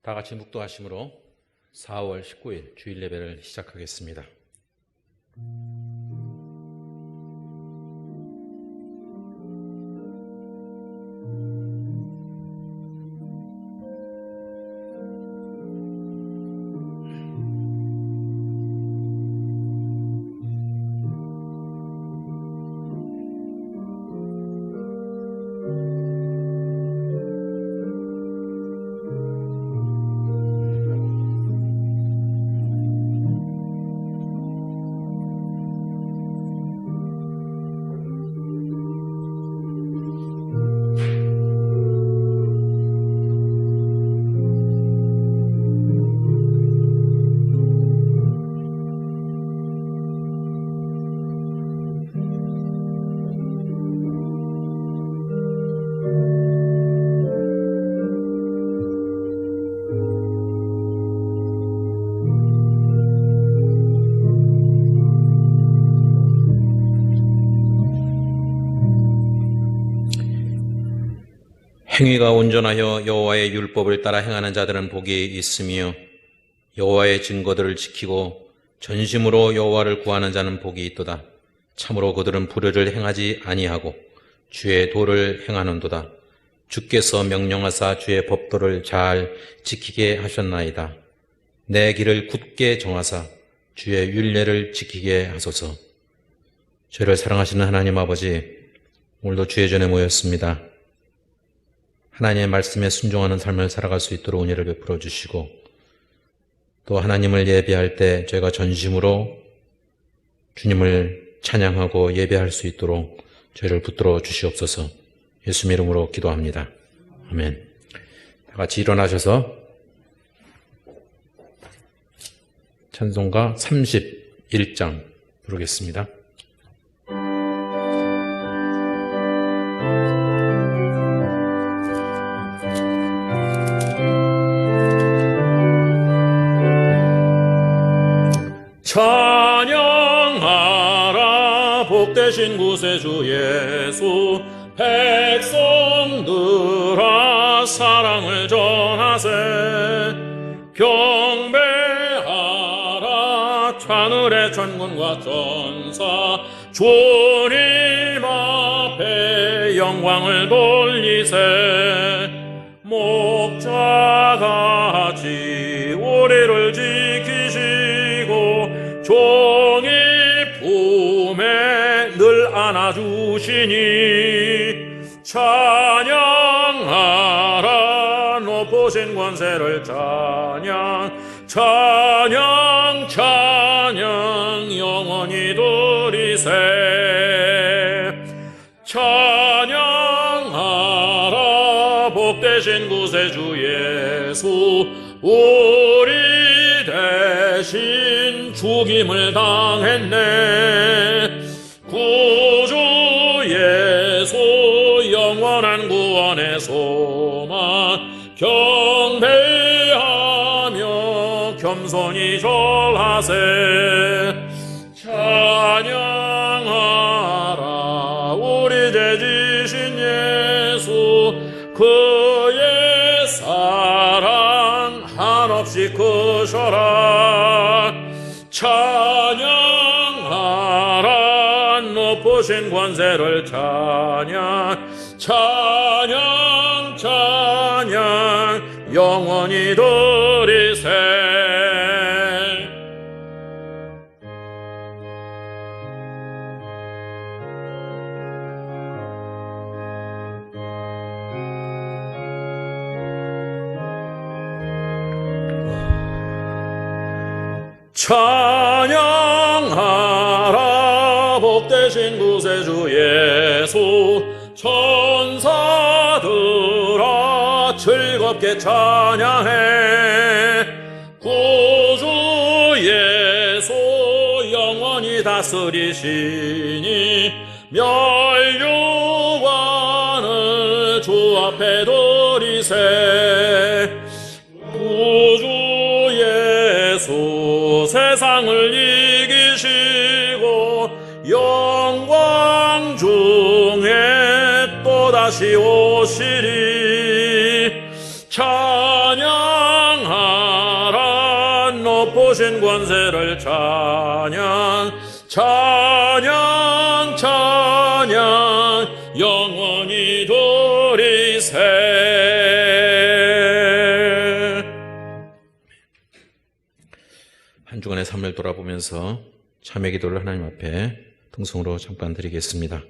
다 같이 묵도하심으로 4월 19일 주일 예배를 시작하겠습니다. 행위가 온전하여 여호와의 율법을 따라 행하는 자들은 복이 있으며 여호와의 증거들을 지키고 전심으로 여호와를 구하는 자는 복이 있도다. 참으로 그들은 불의를 행하지 아니하고 주의 도를 행하는도다. 주께서 명령하사 주의 법도를 잘 지키게 하셨나이다. 내 길을 굳게 정하사 주의 율례를 지키게 하소서. 저희를 사랑하시는 하나님 아버지, 오늘도 주의 전에 모였습니다. 하나님의 말씀에 순종하는 삶을 살아갈 수 있도록 은혜를 베풀어 주시고, 또 하나님을 예배할 때 저희가 전심으로 주님을 찬양하고 예배할 수 있도록 저희를 붙들어 주시옵소서. 예수님 이름으로 기도합니다. 아멘. 다 같이 일어나셔서 찬송가 31장 부르겠습니다. 찬양하라 복되신 구세주 예수, 백성들아 사랑을 전하세. 경배하라 하늘의 천군과 천사, 주님 앞에 영광을 돌리세. 목자같이 우리를 지키시고 종일 품에 늘 안아주시니, 찬양하라 높으신 권세를 찬양, 찬양 찬양 영원히 드리세. 찬양하라 복되신 구세주 예수, 우리 대신 죽임을 당했네. 구주 예수 영원한 구원의 소망, 경배하며 겸손히 절하세. 찬양하라 우리 죄 지신 예수, 그의 사랑 한없이 크셔라. 찬양하라 높으신 권세를 찬양, 찬양 찬양 영원히 드리세. 찬양하라 복되신 구세주 예수, 천사들아 즐겁게 찬양해. 구주 예수 영원히 다스리시니, 멸류관을 주 앞에 드리세. 구주 예수 세상을 이기시고 영광 중에 또다시 오시리. 찬양 주신 권세를 찬양 찬양 찬양 영원히 도리세. 한 주간의 삶을 돌아보면서 참회 기도를 하나님 앞에 통성으로 잠깐 드리겠습니다.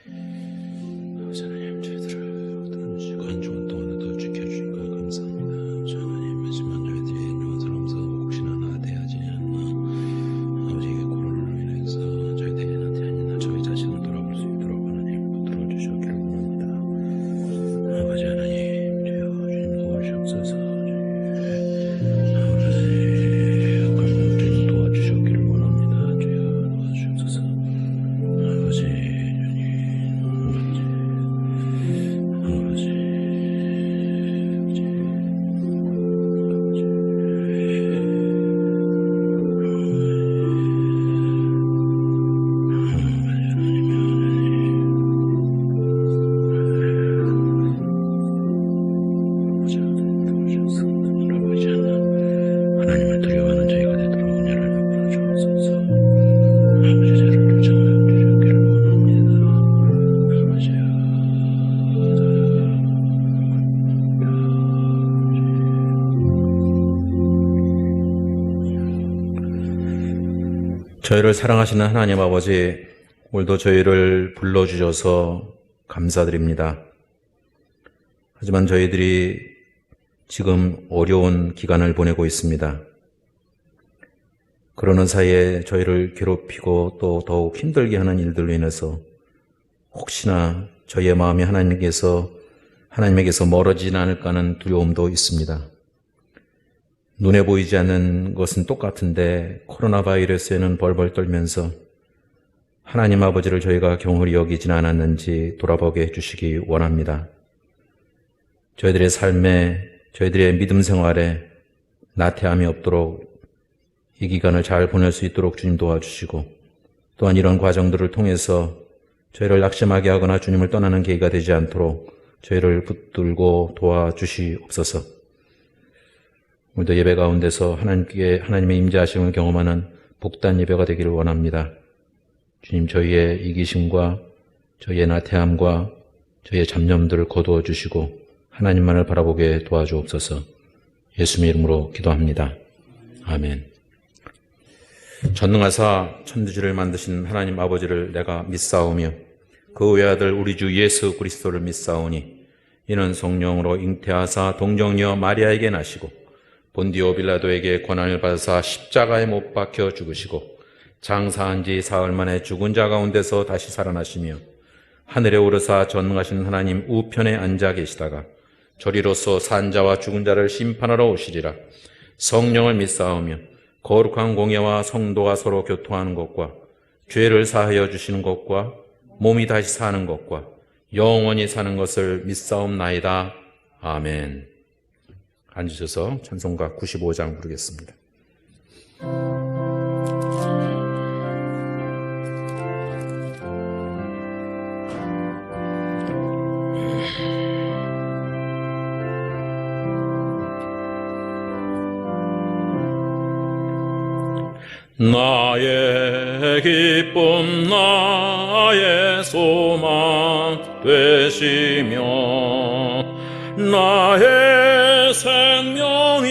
하나님, 저희들을 한 주간 동안도 지켜주신 것 감사합니다. 하나님, 하지만 저희들이 영원스러워서 혹시나 나대하지 않나 아버지의 코로나로 인해서 저희들한테 아니나 저희 자신을 돌아볼 수 있도록 하나님 붙들어 주셨기를 원합니다. 아버지 하나님, 주여 주님 도와주옵소서. 저희를 사랑하시는 하나님 아버지, 오늘도 저희를 불러주셔서 감사드립니다. 하지만 저희들이 지금 어려운 기간을 보내고 있습니다. 그러는 사이에 저희를 괴롭히고 또 더욱 힘들게 하는 일들로 인해서 혹시나 저희의 마음이 하나님에게서 멀어지지 않을까 하는 두려움도 있습니다. 눈에 보이지 않는 것은 똑같은데 코로나 바이러스에는 벌벌 떨면서 하나님 아버지를 저희가 경홀히 여기진 않았는지 돌아보게 해주시기 원합니다. 저희들의 삶에, 저희들의 믿음 생활에 나태함이 없도록 이 기간을 잘 보낼 수 있도록 주님 도와주시고, 또한 이런 과정들을 통해서 저희를 낙심하게 하거나 주님을 떠나는 계기가 되지 않도록 저희를 붙들고 도와주시옵소서. 오늘도 예배 가운데서 하나님의 임재하심을 경험하는 복된 예배가 되기를 원합니다. 주님, 저희의 이기심과 저희의 나태함과 저희의 잡념들을 거두어 주시고 하나님만을 바라보게 도와주옵소서. 예수님의 이름으로 기도합니다. 아멘. 전능하사 천지를 만드신 하나님 아버지를 내가 믿사오며 그 외아들 우리 주 예수 그리스도를 믿사오니 이는 성령으로 잉태하사 동정녀 마리아에게 나시고 본디오 빌라도에게 고난을 받으사 십자가에 못 박혀 죽으시고 장사한 지 사흘 만에 죽은 자 가운데서 다시 살아나시며 하늘에 오르사 전능하신 하나님 우편에 앉아 계시다가 저리로서 산 자와 죽은 자를 심판하러 오시리라. 성령을 믿사오며 거룩한 공예와 성도가 서로 교통하는 것과 죄를 사하여 주시는 것과 몸이 다시 사는 것과 영원히 사는 것을 믿사옵나이다. 아멘. 앉으셔서 찬송가 95장 부르겠습니다. 나의 기쁨 나의 소망 되시며 나의 생명이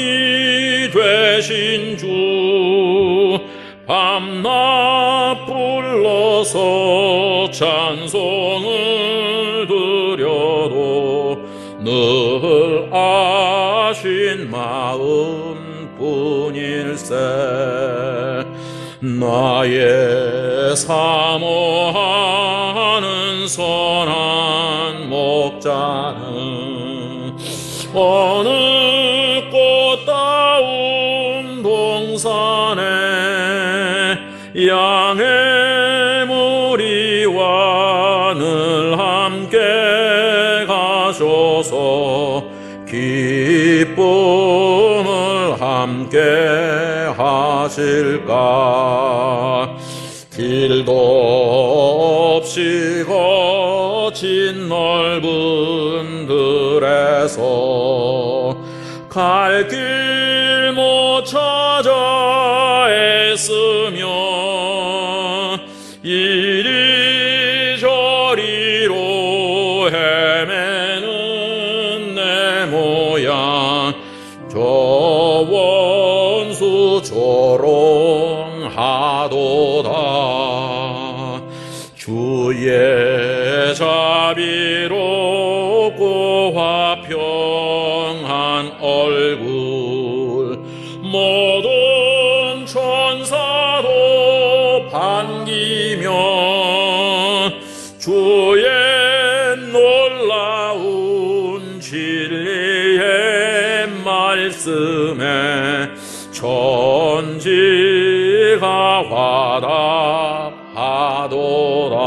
되신 주 밤낮 불러서 찬송을 드려도 늘 아신 마음뿐일세. 나의 사모하는 선한 목자는 어느 꽃다운 동산에 양의 무리와 늘 함께 가셔서 기쁨을 함께 하실까. 길도 없이 거친 넓은 들에서 갈 길 못 찾아 애쓰며 이리저리로 헤매는 내 모양 저 원수 조롱하도다. 주의 자비롭고 화평한 얼굴 모든 천사도 반기며 주의 놀라운 진리의 말씀에 천지가 화답하도다.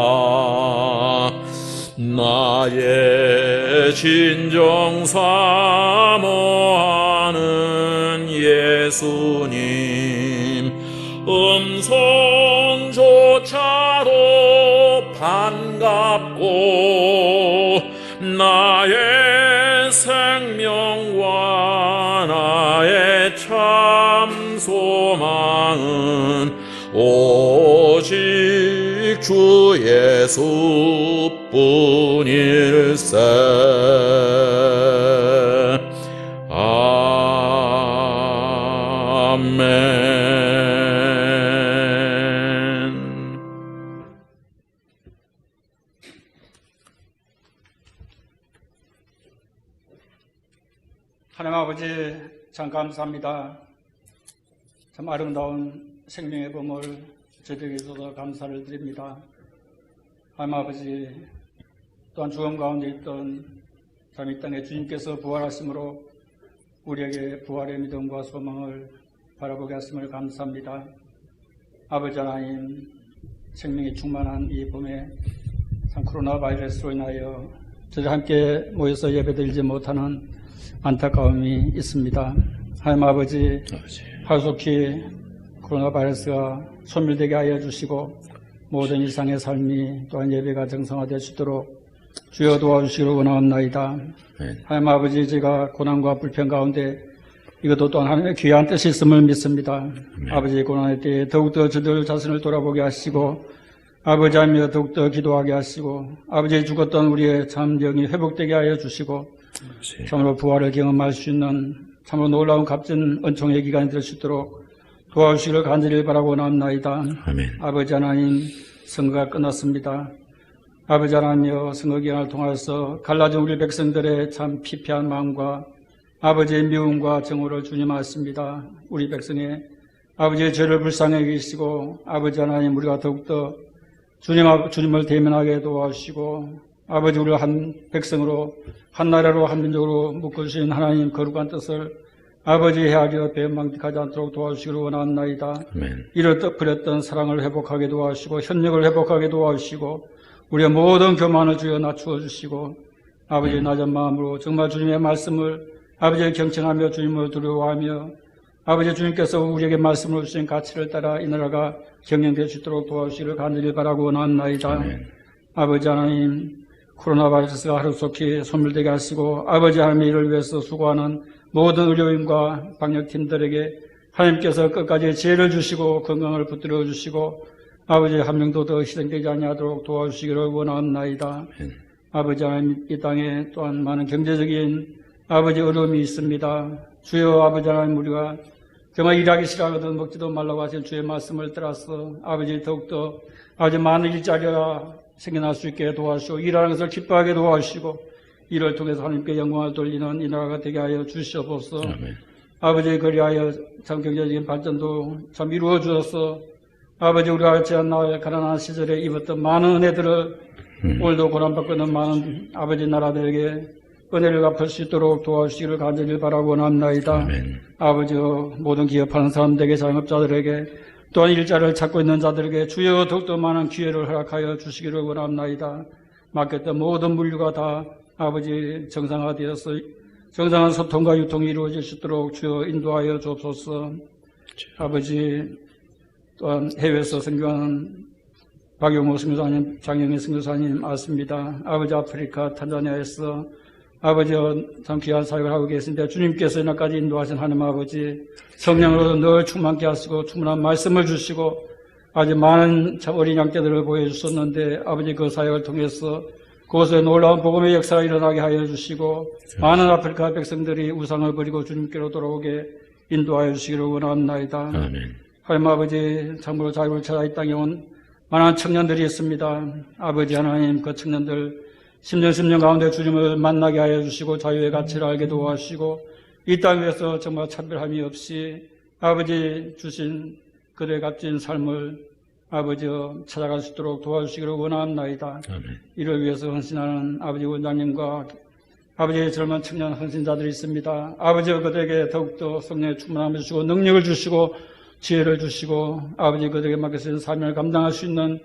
나의 진정 사모하는 예수님 음성조차도 반갑고 나의 생명과 나의 참 소망은 오직 주 예수뿐일세. 아멘. 하나님 아버지 참 감사합니다. 참 아름다운 생명의 보물 저에게 있어서 감사를 드립니다. 하나님 아버지 또한 죽음 가운데 있던 참 이 땅에 주님께서 부활하심으로 우리에게 부활의 믿음과 소망을 바라보게 하심을 감사합니다. 아버지 하나님 생명이 충만한 이 봄에 참 코로나 바이러스로 인하여 저희 함께 모여서 예배드리지 못하는 안타까움이 있습니다. 하나님 아버지 하루속히 코로나 바이러스가 소멸되게 하여 주시고 모든 일상의 삶이 또한 예배가 정상화될 수 있도록 주여 도와주시기를 원하옵나이다. 하나님 아버지 제가 고난과 불평 가운데 이것도 또한 하나님의 귀한 뜻이 있음을 믿습니다. 아버지 고난의 때에 더욱더 저들 자신을 돌아보게 하시고 아버지 하며 더욱더 기도하게 하시고 아버지 죽었던 우리의 참 영이 회복되게 하여 주시고 참으로 부활을 경험할 수 있는 참으로 놀라운 값진 은총의 기간이 될 수 있도록 도와주시기를 간절히 바라고 원합나이다. 아멘. 아버지 하나님 선거가 끝났습니다. 아버지 하나님여 선거 기간을 통해서 갈라진 우리 백성들의 참 피폐한 마음과 아버지의 미움과 정오를 주님 아십니다. 우리 백성의 아버지의 죄를 불쌍히 여기시고 아버지 하나님 우리가 더욱더 주님을 대면하게 도와주시고 아버지 우리를 한 백성으로 한 나라로 한 민족으로 묶어주신 하나님 거룩한 뜻을 아버지 헤아려 배망하지 않도록 도와주시기를 원하옵나이다. 잃어버렸던 사랑을 회복하게 도와주시고 협력을 회복하게 도와주시고 우리의 모든 교만을 주여 낮추어 주시고 아버지의 낮은 마음으로 정말 주님의 말씀을 아버지를 경청하며 주님을 두려워하며 아버지 주님께서 우리에게 말씀을 주신 가치를 따라 이 나라가 경영될 수 있도록 도와주시기를 간절히 바라고 원하옵나이다. 아버지 하나님 코로나 바이러스가 하루속히 소멸되게 하시고 아버지 하나님의 일을 위해서 수고하는 모든 의료인과 방역팀들에게 하나님께서 끝까지 지혜를 주시고 건강을 붙들어 주시고 아버지 한 명도 더 희생되지 아니하도록 도와주시기를 원하옵나이다. 아버지 하나님 이 땅에 또한 많은 경제적인 아버지 어려움이 있습니다. 주여 아버지 하나님 우리가 정말 일하기 싫어하거든 먹지도 말라고 하신 주의 말씀을 따라서 아버지 더욱더 아버지 많은 일자리가 생겨날 수 있게 도와주시고 일하는 것을 기뻐하게 도와주시고 이를 통해서 하나님께 영광을 돌리는 이 나라가 되게 하여 주시옵소서. 아버지 그리하여 참 경제적인 발전도 참 이루어 주어서 아버지 우리가 지난날 가난한 시절에 입었던 많은 은혜들을 오늘도 고난받고 있는 많은 아버지 나라들에게 은혜를 갚을 수 있도록 도와주시기를 간절히 바라고 원합나이다. 아버지 모든 기업하는 사람들에게 자영업자들에게 또한 일자리를 찾고 있는 자들에게 주여 더욱더 많은 기회를 허락하여 주시기를 원합나이다. 맡겼던 모든 물류가 다 아버지 정상화되어서 정상한 소통과 유통이 이루어질 수 있도록 주여 인도하여 주옵소서. 아버지 또한 해외에서 선교하는 박용호 선교사님, 장영희 선교사님 아십니다. 아버지 아프리카 탄자니아에서 아버지 참 귀한 사역을 하고 계신데 주님께서 이날까지 인도하신 하나님 아버지 성령으로 늘 충만케 하시고 충분한 말씀을 주시고 아주 많은 참 어린 양떼들을 보여주셨는데 아버지 그 사역을 통해서 그곳에 놀라운 복음의 역사가 일어나게 하여 주시고 많은 아프리카 백성들이 우상을 버리고 주님께로 돌아오게 인도하여 주시기를 원합나이다. 아멘. 하나님 아버지 참으로 자유를 찾아 이 땅에 온 많은 청년들이 있습니다. 아버지 하나님 그 청년들 10년 가운데 주님을 만나게 하여 주시고 자유의 가치를 알게 도와주시고 이 땅에서 정말 차별함이 없이 아버지 주신 그들의 값진 삶을 아버지 찾아갈 수 있도록 도와주시기를 원합나이다. 아멘. 이를 위해서 헌신하는 아버지 원장님과 아버지의 젊은 청년 헌신자들이 있습니다. 아버지 그들에게 더욱더 성령의 충만함을 주시고 능력을 주시고 지혜를 주시고 아버지 그들에게 맡겨진 사명을 감당할 수 있는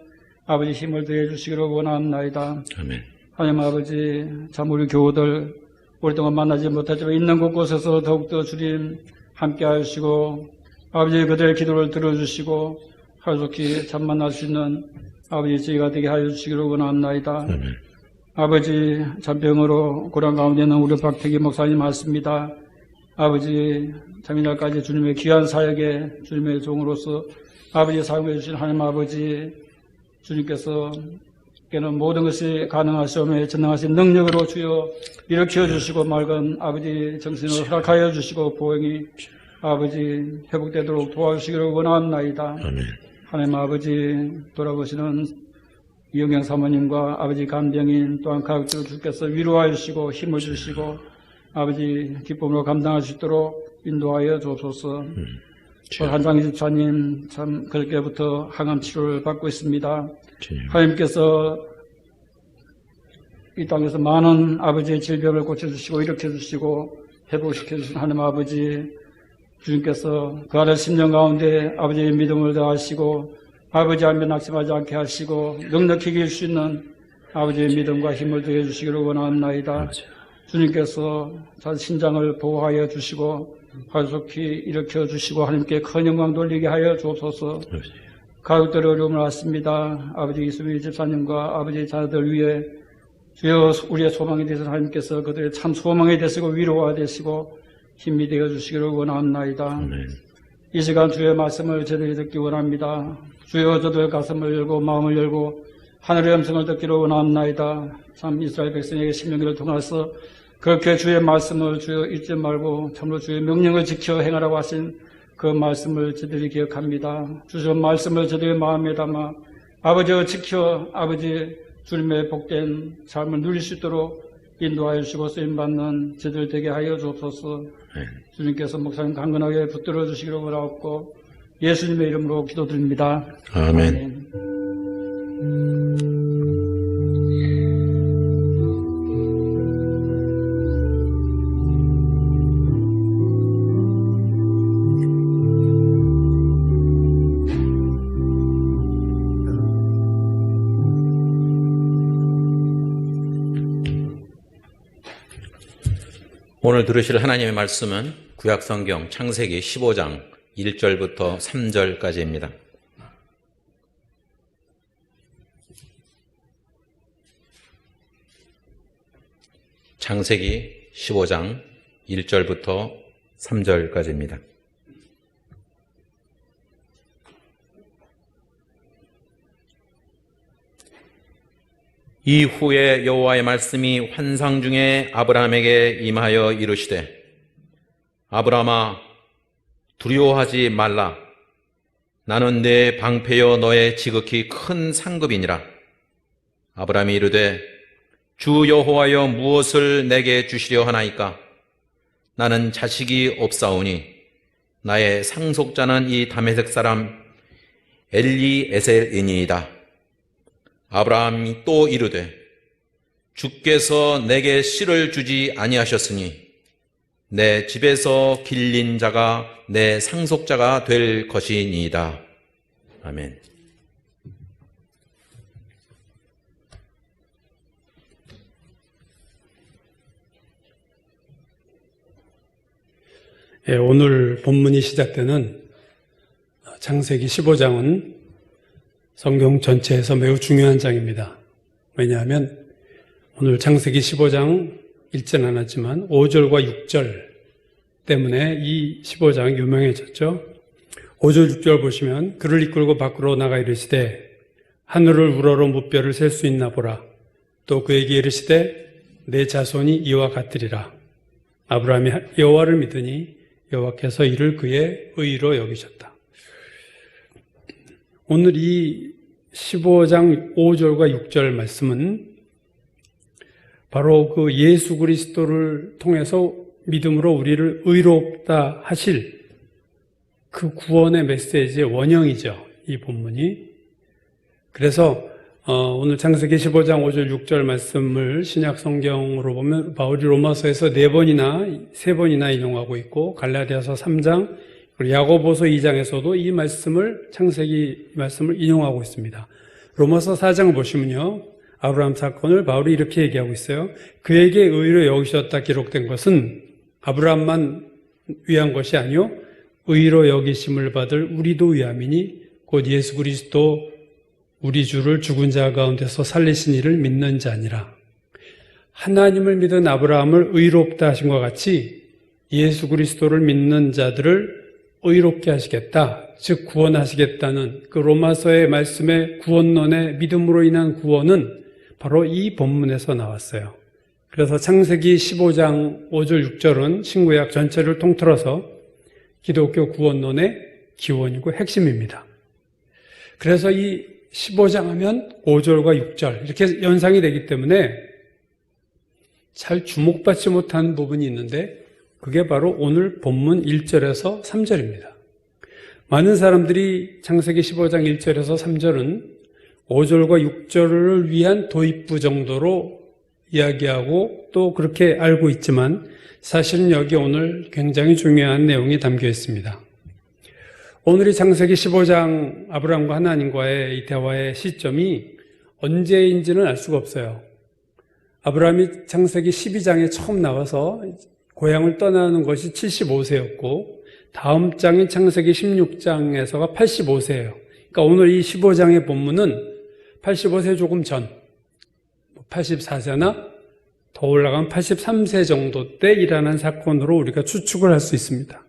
아버지 힘을 더해 주시기를 원합나이다. 아멘. 하나님 아버지 참 우리 교우들 오랫동안 만나지 못했지만 있는 곳곳에서 더욱더 주님 함께 하시고 아버지 그들의 기도를 들어주시고 하루속히 참 만날 수 있는 아버지 저희가 되게 하여 주시기를 원합나이다. 아멘. 아버지 잔병으로 고난 가운데 있는 우리 박태기 목사님 맞습니다. 아버지 참 이날까지 주님의 귀한 사역에 주님의 종으로서 아버지 사용해 주신 하나님 아버지 주님께서 께는 모든 것이 가능하시오며 전능하신 능력으로 주여 일으켜 주시고 맑은 아버지 정신을 허락하여 주시고 보행이 아버지 회복되도록 도와주시기를 원합나이다. 아멘. 하나님 아버지 돌아보시는 이영경 사모님과 아버지 간병인 또한 가족들 주께서 위로하여 주시고 힘을 주시고 아버지 기쁨으로 감당할 수 있도록 인도하여 주옵소서. 한장희 집사님 참 그저께부터 항암 치료를 받고 있습니다. 하나님께서 이 땅에서 많은 아버지의 질병을 고쳐주시고 일으켜주시고 회복시켜주신 하나님 아버지 주님께서 그 아래 10년 가운데 아버지의 믿음을 더하시고 아버지 알면 낙심하지 않게 하시고 넉넉히 이길 수 있는 아버지의 믿음과 힘을 더해 주시기를 원합나이다. 주님께서 자신 신장을 보호하여 주시고 하루속히 일으켜 주시고 하나님께 큰 영광 돌리게 하여 주옵소서. 가족들의 어려움을 아십니다. 아버지 이수미 집사님과 아버지 자녀들 위해 주여 우리의 소망이 되셔서 하나님께서 그들의 참 소망이 되시고 위로가 되시고 힘이 되어 주시기를 원합나이다. 아멘. 이 시간 주의 말씀을 제대로 듣기 원합니다. 주여 저들의 가슴을 열고 마음을 열고 하늘의 음성을 듣기를 원합나이다. 참 이스라엘 백성에게 신명기를 통해서 그렇게 주의 말씀을 주여 잊지 말고 참으로 주의 명령을 지켜 행하라고 하신 그 말씀을 저들이 기억합니다. 주신 말씀을 저들의 마음에 담아 아버지를 지켜 아버지 주님의 복된 삶을 누릴 수 있도록 인도하여 주시고 쓰임받는 저들 되게 하여 주옵소서. 주님께서 목사님 강건하게 붙들어 주시기를 원하옵고 예수님의 이름으로 기도드립니다. 아멘. 오늘 들으실 하나님의 말씀은 구약성경 창세기 15장 1절부터 3절까지입니다. 창세기 15장 1절부터 3절까지입니다. 이후에 여호와의 말씀이 환상 중에 아브라함에게 임하여 이르시되 아브라함아 두려워하지 말라. 나는 내 방패여 너의 지극히 큰 상급이니라. 아브라함이 이르되 주 여호와여 무엇을 내게 주시려 하나이까? 나는 자식이 없사오니 나의 상속자는 이 다메섹 사람 엘리에셀이니이다. 아브라함이 또 이르되 주께서 내게 씨를 주지 아니하셨으니 내 집에서 길린 자가 내 상속자가 될 것이니이다. 아멘. 오늘 본문이 시작되는 창세기 15장은 성경 전체에서 매우 중요한 장입니다. 왜냐하면 오늘 창세기 15장 읽지는 않았지만 5절과 6절 때문에 이 15장 유명해졌죠. 5절 6절 보시면 그를 이끌고 밖으로 나가 이르시되 하늘을 우러러 무뼈를 셀 수 있나 보라. 또 그에게 이르시되 내 자손이 이와 같으리라. 아브라함이 여호와를 믿으니 여호와께서 이를 그의 의로 여기셨다. 오늘 이 15장 5절과 6절 말씀은 바로 그 예수 그리스도를 통해서 믿음으로 우리를 의롭다 하실 그 구원의 메시지의 원형이죠. 이 본문이. 그래서 오늘 창세기 15장 5절 6절 말씀을 신약 성경으로 보면 바울이 로마서에서 3번이나 인용하고 있고 갈라디아서 3장 그리고 야고보서 2장에서도 이 말씀을 창세기 말씀을 인용하고 있습니다. 로마서 4장을 보시면요. 아브라함 사건을 바울이 이렇게 얘기하고 있어요. 그에게 의로 여기셨다 기록된 것은 아브라함만 위한 것이 아니요 의로 여기심을 받을 우리도 위함이니 곧 예수 그리스도 우리 주를 죽은 자 가운데서 살리신 이를 믿는 자니라. 하나님을 믿은 아브라함을 의롭다 하신 것 같이 예수 그리스도를 믿는 자들을 의롭게 하시겠다, 즉 구원하시겠다는 그 로마서의 말씀의 구원론의 믿음으로 인한 구원은 바로 이 본문에서 나왔어요. 그래서 창세기 15장 5절 6절은 신구약 전체를 통틀어서 기독교 구원론의 기원이고 핵심입니다. 그래서 이 15장 하면 5절과 6절 이렇게 연상이 되기 때문에 잘 주목받지 못한 부분이 있는데 그게 바로 오늘 본문 1절에서 3절입니다. 많은 사람들이 창세기 15장 1절에서 3절은 5절과 6절을 위한 도입부 정도로 이야기하고 또 그렇게 알고 있지만 사실은 여기 오늘 굉장히 중요한 내용이 담겨 있습니다. 오늘이 창세기 15장 아브라함과 하나님과의 이 대화의 시점이 언제인지는 알 수가 없어요. 아브라함이 창세기 12장에 처음 나와서 고향을 떠나는 것이 75세였고 다음 장인 창세기 16장에서가 85세예요. 그러니까 오늘 이 15장의 본문은 85세 조금 전, 84세나 더 올라간 83세 정도 때 일어난 사건으로 우리가 추측을 할 수 있습니다.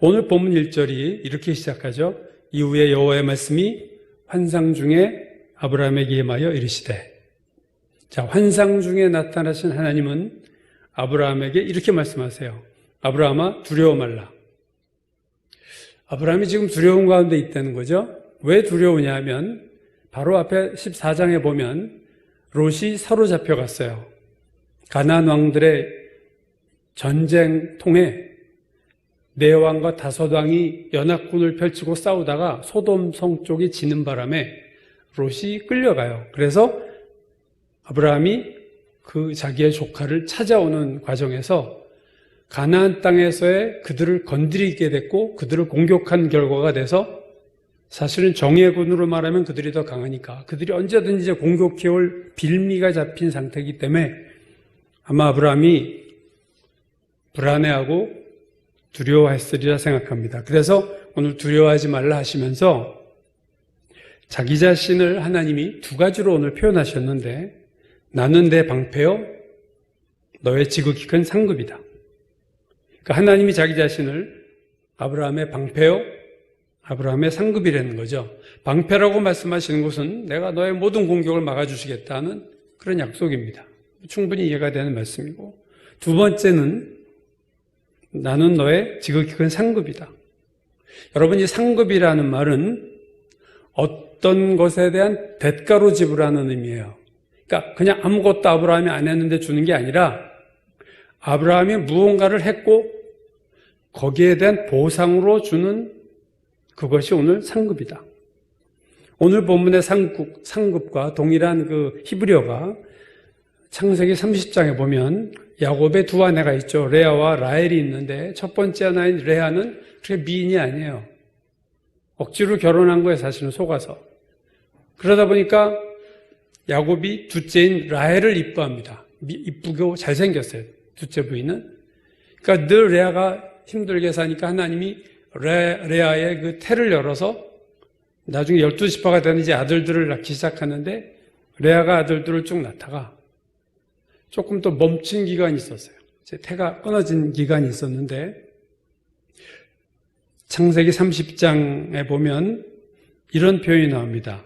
오늘 본문 1절이 이렇게 시작하죠. 이후에 여호와의 말씀이 환상 중에 아브라함에게 임하여 이르시되. 자, 환상 중에 나타나신 하나님은 아브라함에게 이렇게 말씀하세요. 아브라함아 두려워 말라. 아브라함이 지금 두려운 가운데 있다는 거죠. 왜 두려우냐 하면 바로 앞에 14장에 보면 롯이 사로잡혀 갔어요. 가나안 왕들의 전쟁통에 네 왕과 다섯 왕이 연합군을 펼치고 싸우다가 소돔 성 쪽이 지는 바람에 롯이 끌려가요. 그래서 아브라함이 그 자기의 조카를 찾아오는 과정에서 가나안 땅에서의 그들을 건드리게 됐고 그들을 공격한 결과가 돼서 사실은 정예군으로 말하면 그들이 더 강하니까 그들이 언제든지 이제 공격해올 빌미가 잡힌 상태이기 때문에 아마 아브라함이 불안해하고 두려워했으리라 생각합니다. 그래서 오늘 두려워하지 말라 하시면서 자기 자신을 하나님이 두 가지로 오늘 표현하셨는데 나는 내 방패요 너의 지극히 큰 상급이다. 그러니까 하나님이 자기 자신을 아브라함의 방패요 아브라함의 상급이라는 거죠. 방패라고 말씀하시는 것은 내가 너의 모든 공격을 막아주시겠다는 그런 약속입니다. 충분히 이해가 되는 말씀이고 두 번째는 나는 너의 지극히 큰 상급이다. 여러분 이 상급이라는 말은 어떤 것에 대한 대가로 지불하는 의미예요. 그러니까 그냥 아무것도 아브라함이 안 했는데 주는 게 아니라 아브라함이 무언가를 했고 거기에 대한 보상으로 주는 그것이 오늘 상급이다. 오늘 본문의 상급과 동일한 그 히브리어가 창세기 30장에 보면 야곱의 두 아내가 있죠. 레아와 라헬이 있는데 첫 번째 아내인 레아는 그렇게 미인이 아니에요. 억지로 결혼한 거예요. 사실은 속아서. 그러다 보니까 야곱이 둘째인 라헬을 이뻐합니다. 이쁘고 잘생겼어요. 둘째 부인은. 그러니까 늘 레아가 힘들게 사니까 하나님이 레아의 그 태를 열어서 나중에 12지파가 되는 이제 아들들을 낳기 시작하는데 레아가 아들들을 쭉 낳다가 조금 더 멈춘 기간이 있었어요. 이제 태가 끊어진 기간이 있었는데 창세기 30장에 보면 이런 표현이 나옵니다.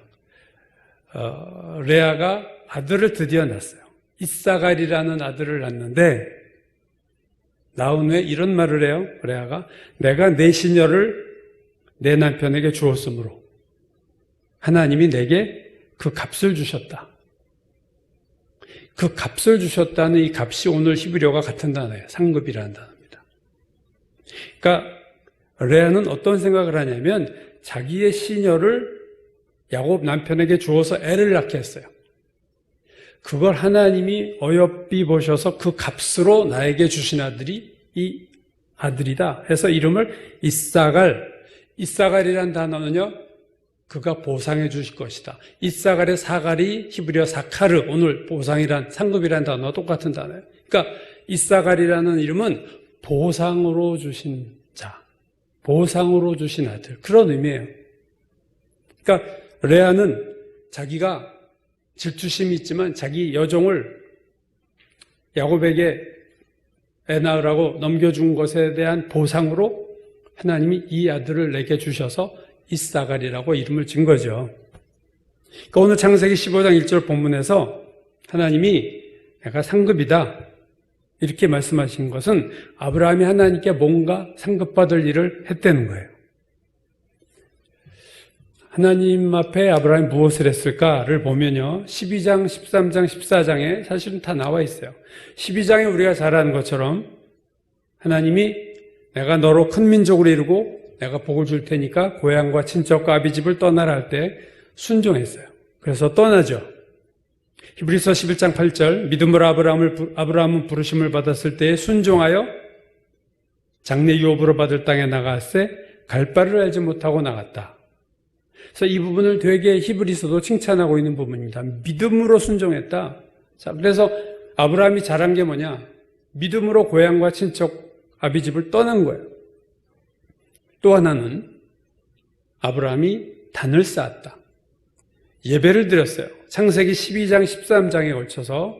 레아가 아들을 드디어 낳았어요. 이사갈이라는 아들을 낳았는데 낳은 후에 이런 말을 해요. 레아가 내가 내 시녀를 내 남편에게 주었으므로 하나님이 내게 그 값을 주셨다. 그 값을 주셨다는 이 값이 오늘 히브리어가 같은 단어예요. 상급이라는 단어입니다. 그러니까 레아는 어떤 생각을 하냐면 자기의 시녀를 야곱 남편에게 주어서 애를 낳게 했어요. 그걸 하나님이 어여삐 보셔서 그 값으로 나에게 주신 아들이 이 아들이다 해서 이름을 이사갈이라는 단어는요, 그가 보상해 주실 것이다. 이사갈의 사갈이 히브리어 사카르, 오늘 보상이란 상급이라는 단어와 똑같은 단어예요. 그러니까 이사갈이라는 이름은 보상으로 주신 자, 보상으로 주신 아들, 그런 의미예요. 그러니까 레아는 자기가 질투심이 있지만 자기 여종을 야곱에게 애 낳으라고 넘겨준 것에 대한 보상으로 하나님이 이 아들을 내게 주셔서 이사갈이라고 이름을 진 거죠. 그러니까 오늘 창세기 15장 1절 본문에서 하나님이 내가 상급이다 이렇게 말씀하신 것은 아브라함이 하나님께 뭔가 상급받을 일을 했다는 거예요. 하나님 앞에 아브라함이 무엇을 했을까를 보면요, 12장, 13장, 14장에 사실은 다 나와 있어요. 12장에 우리가 잘 아는 것처럼 하나님이 내가 너로 큰 민족을 이루고 내가 복을 줄 테니까 고향과 친척과 아비집을 떠나라 할 때 순종했어요. 그래서 떠나죠. 히브리서 11장 8절 믿음으로 아브라함은 부르심을 받았을 때에 순종하여 장래 유업으로 받을 땅에 나갔을 때 갈 바를 알지 못하고 나갔다. 그래서 이 부분을 되게 히브리서도 칭찬하고 있는 부분입니다. 믿음으로 순종했다. 자, 그래서 아브라함이 잘한 게 뭐냐? 믿음으로 고향과 친척 아비집을 떠난 거예요. 또 하나는 아브라함이 단을 쌓았다. 예배를 드렸어요. 창세기 12장, 13장에 걸쳐서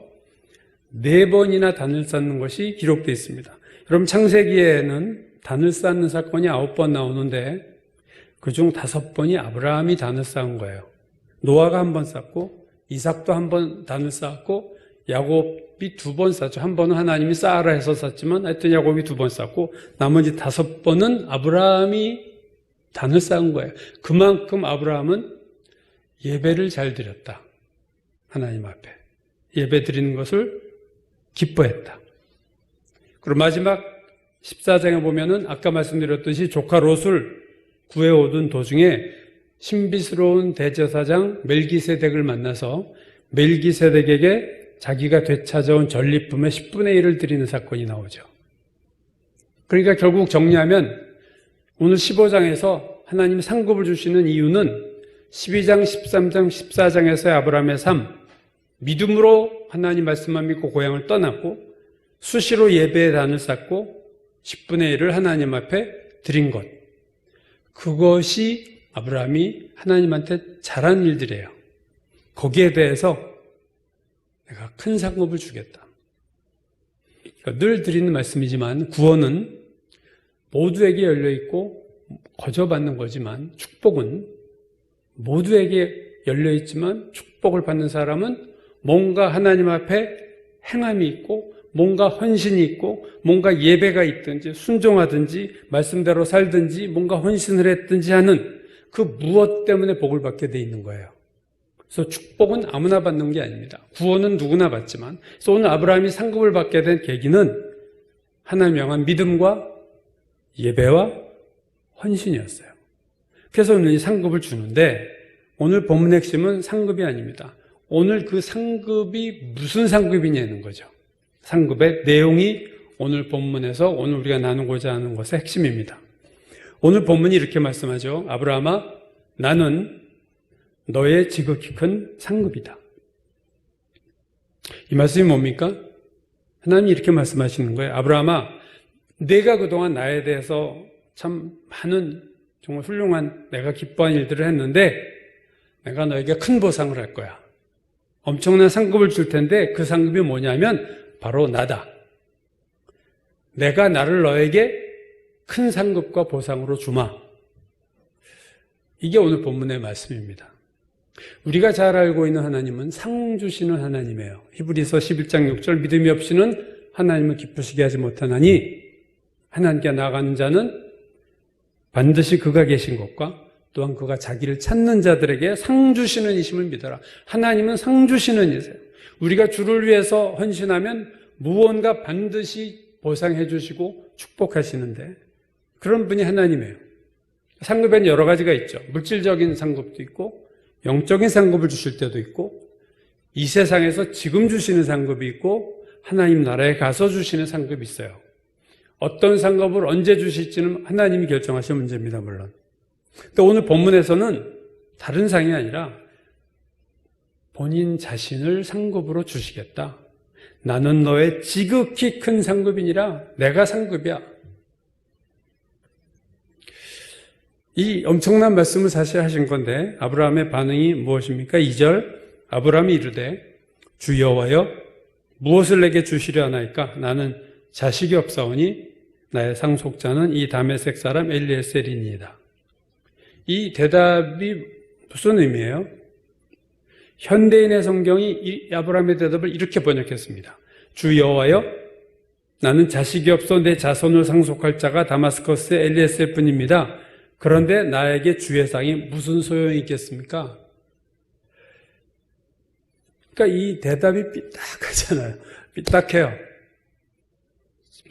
4번이나 단을 쌓는 것이 기록되어 있습니다. 여러분, 창세기에는 단을 쌓는 사건이 9번 나오는데 그중 5번이 아브라함이 단을 쌓은 거예요. 노아가 1번 쌓고 이삭도 1번 단을 쌓았고 야곱이 2번 쌓죠. 1번은 하나님이 쌓아라 해서 쌓지만 하여튼 야곱이 2번 쌓고 나머지 5번은 아브라함이 단을 쌓은 거예요. 그만큼 아브라함은 예배를 잘 드렸다. 하나님 앞에 예배 드리는 것을 기뻐했다. 그리고 마지막 14장에 보면은 아까 말씀드렸듯이 조카 롯을 구해오던 도중에 신비스러운 대제사장 멜기세덱을 만나서 멜기세덱에게 자기가 되찾아온 전리품의 10분의 1을 드리는 사건이 나오죠. 그러니까 결국 정리하면 오늘 15장에서 하나님이 상급을 주시는 이유는 12장, 13장, 14장에서의 아브라함의 삶, 믿음으로 하나님 말씀만 믿고 고향을 떠났고 수시로 예배의 단을 쌓고 10분의 1을 하나님 앞에 드린 것, 그것이 아브라함이 하나님한테 잘한 일들이에요. 거기에 대해서 내가 큰 상급을 주겠다. 그러니까 늘 드리는 말씀이지만 구원은 모두에게 열려있고 거저받는 거지만 축복은 모두에게 열려있지만 축복을 받는 사람은 뭔가 하나님 앞에 행함이 있고 뭔가 헌신이 있고 뭔가 예배가 있든지 순종하든지 말씀대로 살든지 뭔가 헌신을 했든지 하는 그 무엇 때문에 복을 받게 돼 있는 거예요. 그래서 축복은 아무나 받는 게 아닙니다. 구원은 누구나 받지만, 그래서 오늘 아브라함이 상급을 받게 된 계기는 하나님 향한 믿음과 예배와 헌신이었어요. 그래서 오늘 이 상급을 주는데 오늘 본문 핵심은 상급이 아닙니다. 오늘 그 상급이 무슨 상급이냐는 거죠. 상급의 내용이 오늘 본문에서 오늘 우리가 나누고자 하는 것의 핵심입니다. 오늘 본문이 이렇게 말씀하죠. 아브라함아, 나는 너의 지극히 큰 상급이다. 이 말씀이 뭡니까? 하나님이 이렇게 말씀하시는 거예요. 아브라함아, 내가 그동안 나에 대해서 참 많은 정말 훌륭한 내가 기뻐한 일들을 했는데 내가 너에게 큰 보상을 할 거야. 엄청난 상급을 줄 텐데 그 상급이 뭐냐면 바로 나다. 내가 나를 너에게 큰 상급과 보상으로 주마. 이게 오늘 본문의 말씀입니다. 우리가 잘 알고 있는 하나님은 상 주시는 하나님이에요. 히브리서 11장 6절 믿음이 없이는 하나님을 기쁘시게 하지 못하나니 하나님께 나아가는 자는 반드시 그가 계신 것과 또한 그가 자기를 찾는 자들에게 상 주시는 이심을 믿어라. 하나님은 상 주시는 이세요. 우리가 주를 위해서 헌신하면 무언가 반드시 보상해 주시고 축복하시는데 그런 분이 하나님이에요. 상급에는 여러 가지가 있죠. 물질적인 상급도 있고 영적인 상급을 주실 때도 있고 이 세상에서 지금 주시는 상급이 있고 하나님 나라에 가서 주시는 상급이 있어요. 어떤 상급을 언제 주실지는 하나님이 결정하실 문제입니다. 물론. 또 오늘 본문에서는 다른 상이 아니라 본인 자신을 상급으로 주시겠다. 나는 너의 지극히 큰 상급이니라. 내가 상급이야. 이 엄청난 말씀을 사실 하신 건데 아브라함의 반응이 무엇입니까? 2절 아브라함이 이르되 주 여호와여 무엇을 내게 주시려 하나이까? 나는 자식이 없사오니 나의 상속자는 이 다메섹 사람 엘리에셀이니이다. 이 대답이 무슨 의미예요? 현대인의 성경이 이 아브라함의 대답을 이렇게 번역했습니다. 주 여호와여 나는 자식이 없어 내 자손을 상속할 자가 다마스커스의 엘리에셀 뿐입니다. 그런데 나에게 주의 상이 무슨 소용이 있겠습니까? 그러니까 이 대답이 삐딱하잖아요. 삐딱해요.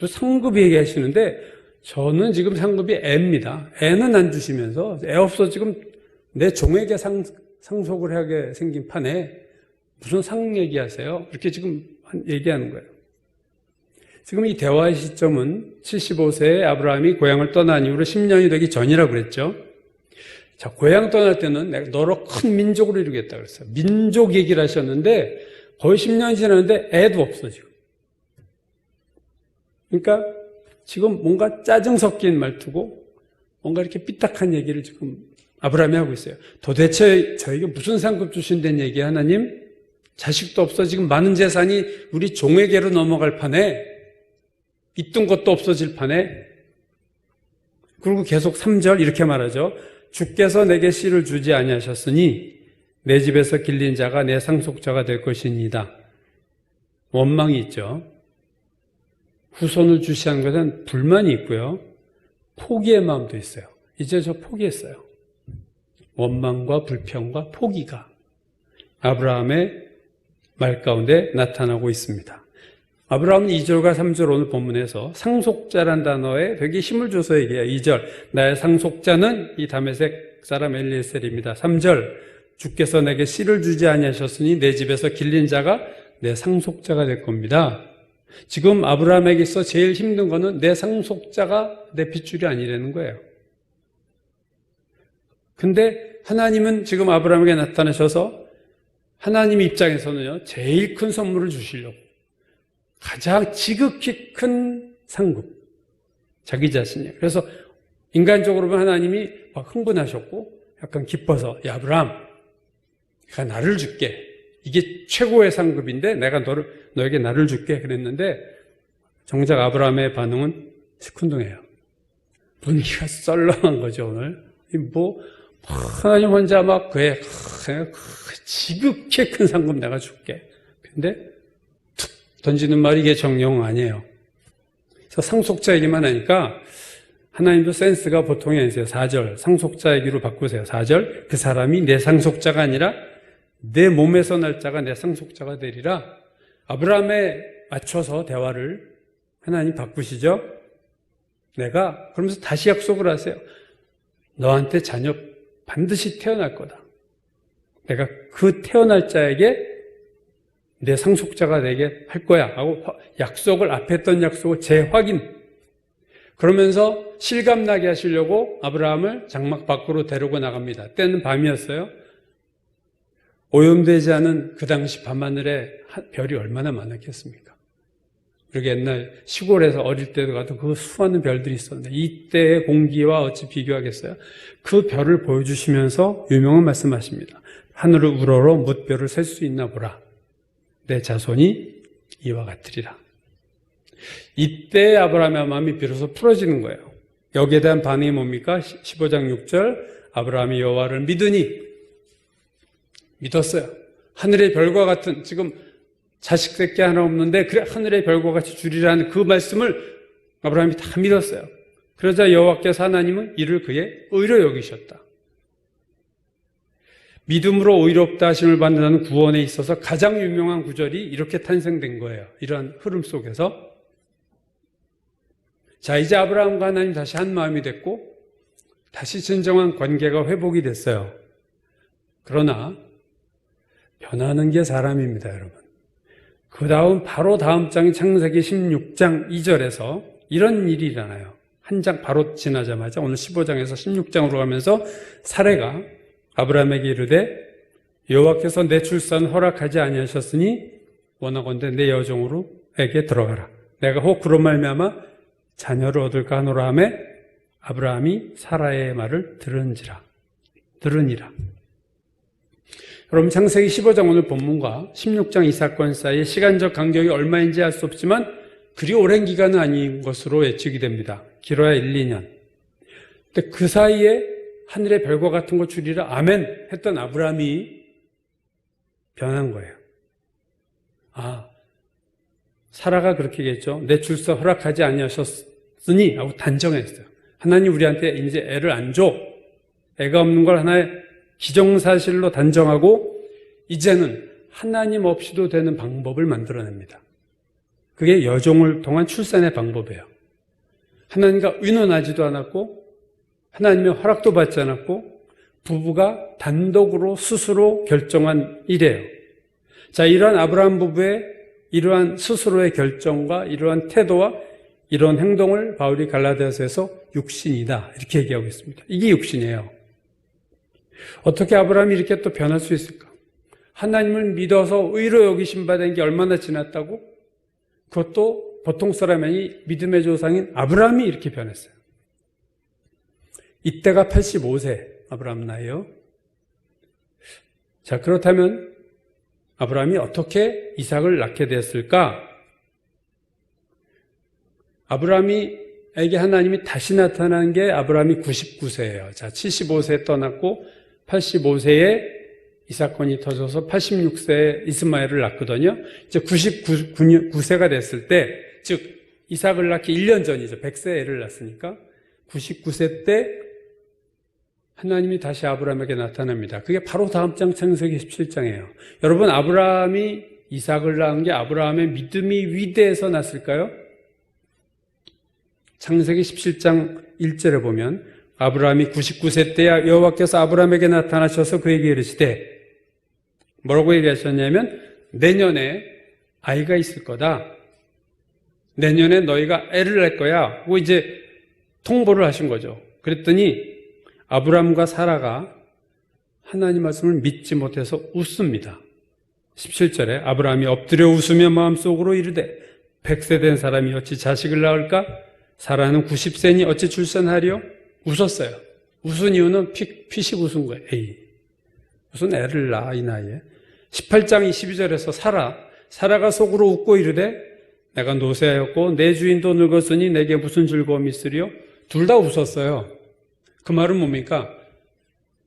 상급 얘기하시는데 저는 지금 상급이 애입니다. 애는 안 주시면서 애 없어 지금 내 종에게 상속을 하게 생긴 판에 무슨 상 얘기하세요? 이렇게 지금 얘기하는 거예요. 지금 이 대화의 시점은 75세에 아브라함이 고향을 떠난 이후로 10년이 되기 전이라고 그랬죠. 자, 고향 떠날 때는 내가 너로 큰 민족으로 이루겠다 그랬어요. 민족 얘기를 하셨는데 거의 10년이 지났는데 애도 없어 지금. 그러니까 지금 뭔가 짜증 섞인 말투고 뭔가 이렇게 삐딱한 얘기를 지금 아브라함이 하고 있어요. 도대체 저에게 무슨 상급 주신다는 얘기 하나님? 자식도 없어 지금 많은 재산이 우리 종에게로 넘어갈 판에 있던 것도 없어질 판에 그리고 계속 3절 이렇게 말하죠. 주께서 내게 씨를 주지 아니하셨으니 내 집에서 길린 자가 내 상속자가 될 것이니이다. 원망이 있죠. 후손을 주시한 것은 불만이 있고요. 포기의 마음도 있어요. 이제 저 포기했어요. 원망과 불평과 포기가 아브라함의 말 가운데 나타나고 있습니다. 아브라함은 2절과 3절 오늘 본문에서 상속자란 단어에 되게 힘을 줘서 얘기해요. 2절 나의 상속자는 이 다메섹 사람 엘리에셀입니다. 3절 주께서 내게 씨를 주지 아니하셨으니 내 집에서 길린 자가 내 상속자가 될 겁니다. 지금 아브라함에게 있어 제일 힘든 거는 내 상속자가 내 핏줄이 아니라는 거예요. 근데 하나님은 지금 아브라함에게 나타나셔서 하나님 입장에서는요, 제일 큰 선물을 주시려고 가장 지극히 큰 상급, 자기 자신이에요. 그래서 인간적으로 보면 하나님이 막 흥분하셨고 약간 기뻐서 야 아브라함, 내가 나를 줄게. 이게 최고의 상급인데 내가 너에게 나를 줄게 그랬는데 정작 아브라함의 반응은 시큰둥해요. 분위기가 썰렁한 거죠 오늘. 하나님 혼자 막 그래 지극히 큰 상급 내가 줄게. 근데 툭 던지는 말이 이게 정령 아니에요. 그래서 상속자 얘기만 하니까 하나님도 센스가 보통이 아니세요. 4절 상속자 얘기로 바꾸세요. 4절 그 사람이 내 상속자가 아니라 내 몸에서 날 자가 내 상속자가 되리라. 아브라함에 맞춰서 대화를 하나님 바꾸시죠. 내가 그러면서 다시 약속을 하세요. 너한테 자녀 반드시 태어날 거다. 내가 그 태어날 자에게 내 상속자가 되게 할 거야 하고 약속을 앞에 했던 약속을 재확인. 그러면서 실감나게 하시려고 아브라함을 장막 밖으로 데리고 나갑니다. 때는 밤이었어요. 오염되지 않은 그 당시 밤하늘에 별이 얼마나 많았겠습니까? 그렇게 옛날 시골에서 어릴 때도 가도 그 수많은 별들이 있었는데 이때의 공기와 어찌 비교하겠어요? 그 별을 보여주시면서 유명한 말씀하십니다. 하늘을 우러러 뭇별을 셀 수 있나 보라. 내 자손이 이와 같으리라. 이때 아브라함의 마음이 비로소 풀어지는 거예요. 여기에 대한 반응이 뭡니까? 15장 6절 아브라함이 여호와를 믿었어요. 하늘의 별과 같은, 지금 자식 새끼 하나 없는데 그래 하늘의 별과 같이 주리라는 그 말씀을 아브라함이 다 믿었어요. 그러자 여호와께서 하나님은 이를 그의 의로 여기셨다. 믿음으로 의롭다 하심을 받는다는 구원에 있어서 가장 유명한 구절이 이렇게 탄생된 거예요. 이러한 흐름 속에서. 자, 이제 아브라함과 하나님 다시 한 마음이 됐고 다시 진정한 관계가 회복이 됐어요. 그러나 변하는 게 사람입니다, 여러분. 그 다음 바로 다음 장인 창세기 16장 2절에서 이런 일이 일어나요. 한 장 바로 지나자마자 오늘 15장에서 16장으로 가면서 사레가 아브라함에게 이르되 여호와께서 내 출산 허락하지 아니하셨으니 원하건대 내 여종으로에게 들어가라. 내가 혹 그런 말미암아 자녀를 얻을까 하노라 하매 아브라함이 사라의 말을 들으니라. 여러분 창세기 15장 오늘 본문과 16장 이 사건 사이의 시간적 간격이 얼마인지 알 수 없지만 그리 오랜 기간은 아닌 것으로 예측이 됩니다. 길어야 1, 2년. 근데 그 사이에 하늘의 별과 같은 거 주리라 아멘 했던 아브라함이 변한 거예요. 아, 사라가 그렇게 얘기했죠. 내 출산 허락하지 아니하셨으니 하고 단정했어요. 하나님 우리한테 이제 애를 안 줘. 애가 없는 걸 하나의 기정사실로 단정하고 이제는 하나님 없이도 되는 방법을 만들어냅니다. 그게 여종을 통한 출산의 방법이에요. 하나님과 의논하지도 않았고 하나님의 허락도 받지 않았고 부부가 단독으로 스스로 결정한 일이에요. 자, 이러한 아브라함 부부의 이러한 스스로의 결정과 이러한 태도와 이런 행동을 바울이 갈라디아서에서 육신이다 이렇게 얘기하고 있습니다. 이게 육신이에요. 어떻게 아브라함이 이렇게 또 변할 수 있을까? 하나님을 믿어서 의로 여기심 받은 게 얼마나 지났다고? 그것도 보통 사람이 믿음의 조상인 아브라함이 이렇게 변했어요. 이때가 85세 아브라함 나이요. 자, 그렇다면 아브라함이 어떻게 이삭을 낳게 됐을까? 아브라함에게 하나님이 다시 나타난 게 아브라함이 99세예요. 자, 75세에 떠났고 85세에 이 사건이 터져서 86세에 이스마엘을 낳거든요. 이제 99세가 됐을 때, 즉 이삭을 낳기 1년 전이죠. 100세에 애를 낳았으니까 99세 때 하나님이 다시 아브라함에게 나타납니다. 그게 바로 다음 장 창세기 17장이에요. 여러분, 아브라함이 이삭을 낳은 게 아브라함의 믿음이 위대해서 났을까요? 창세기 17장 1절에 보면 아브라함이 99세 때야 여호와께서 아브라함에게 나타나셔서 그에게 이르시되 뭐라고 얘기하셨냐면 내년에 아이가 있을 거다. 내년에 너희가 애를 낳을 거야 하고 이제 통보를 하신 거죠. 그랬더니 아브라함과 사라가 하나님 말씀을 믿지 못해서 웃습니다. 17절에 아브라함이 엎드려 웃으며 마음속으로 이르되 100세 된 사람이 어찌 자식을 낳을까? 사라는 90세니 어찌 출산하리요? 웃었어요. 웃은 이유는 피식 웃은 거예요. 에이, 무슨 애를 낳아 이 나이에. 18장 22절에서 사라가 속으로 웃고 이르되 내가 노쇠하였고 내 주인도 늙었으니 내게 무슨 즐거움이 있으리요? 둘 다 웃었어요. 그 말은 뭡니까?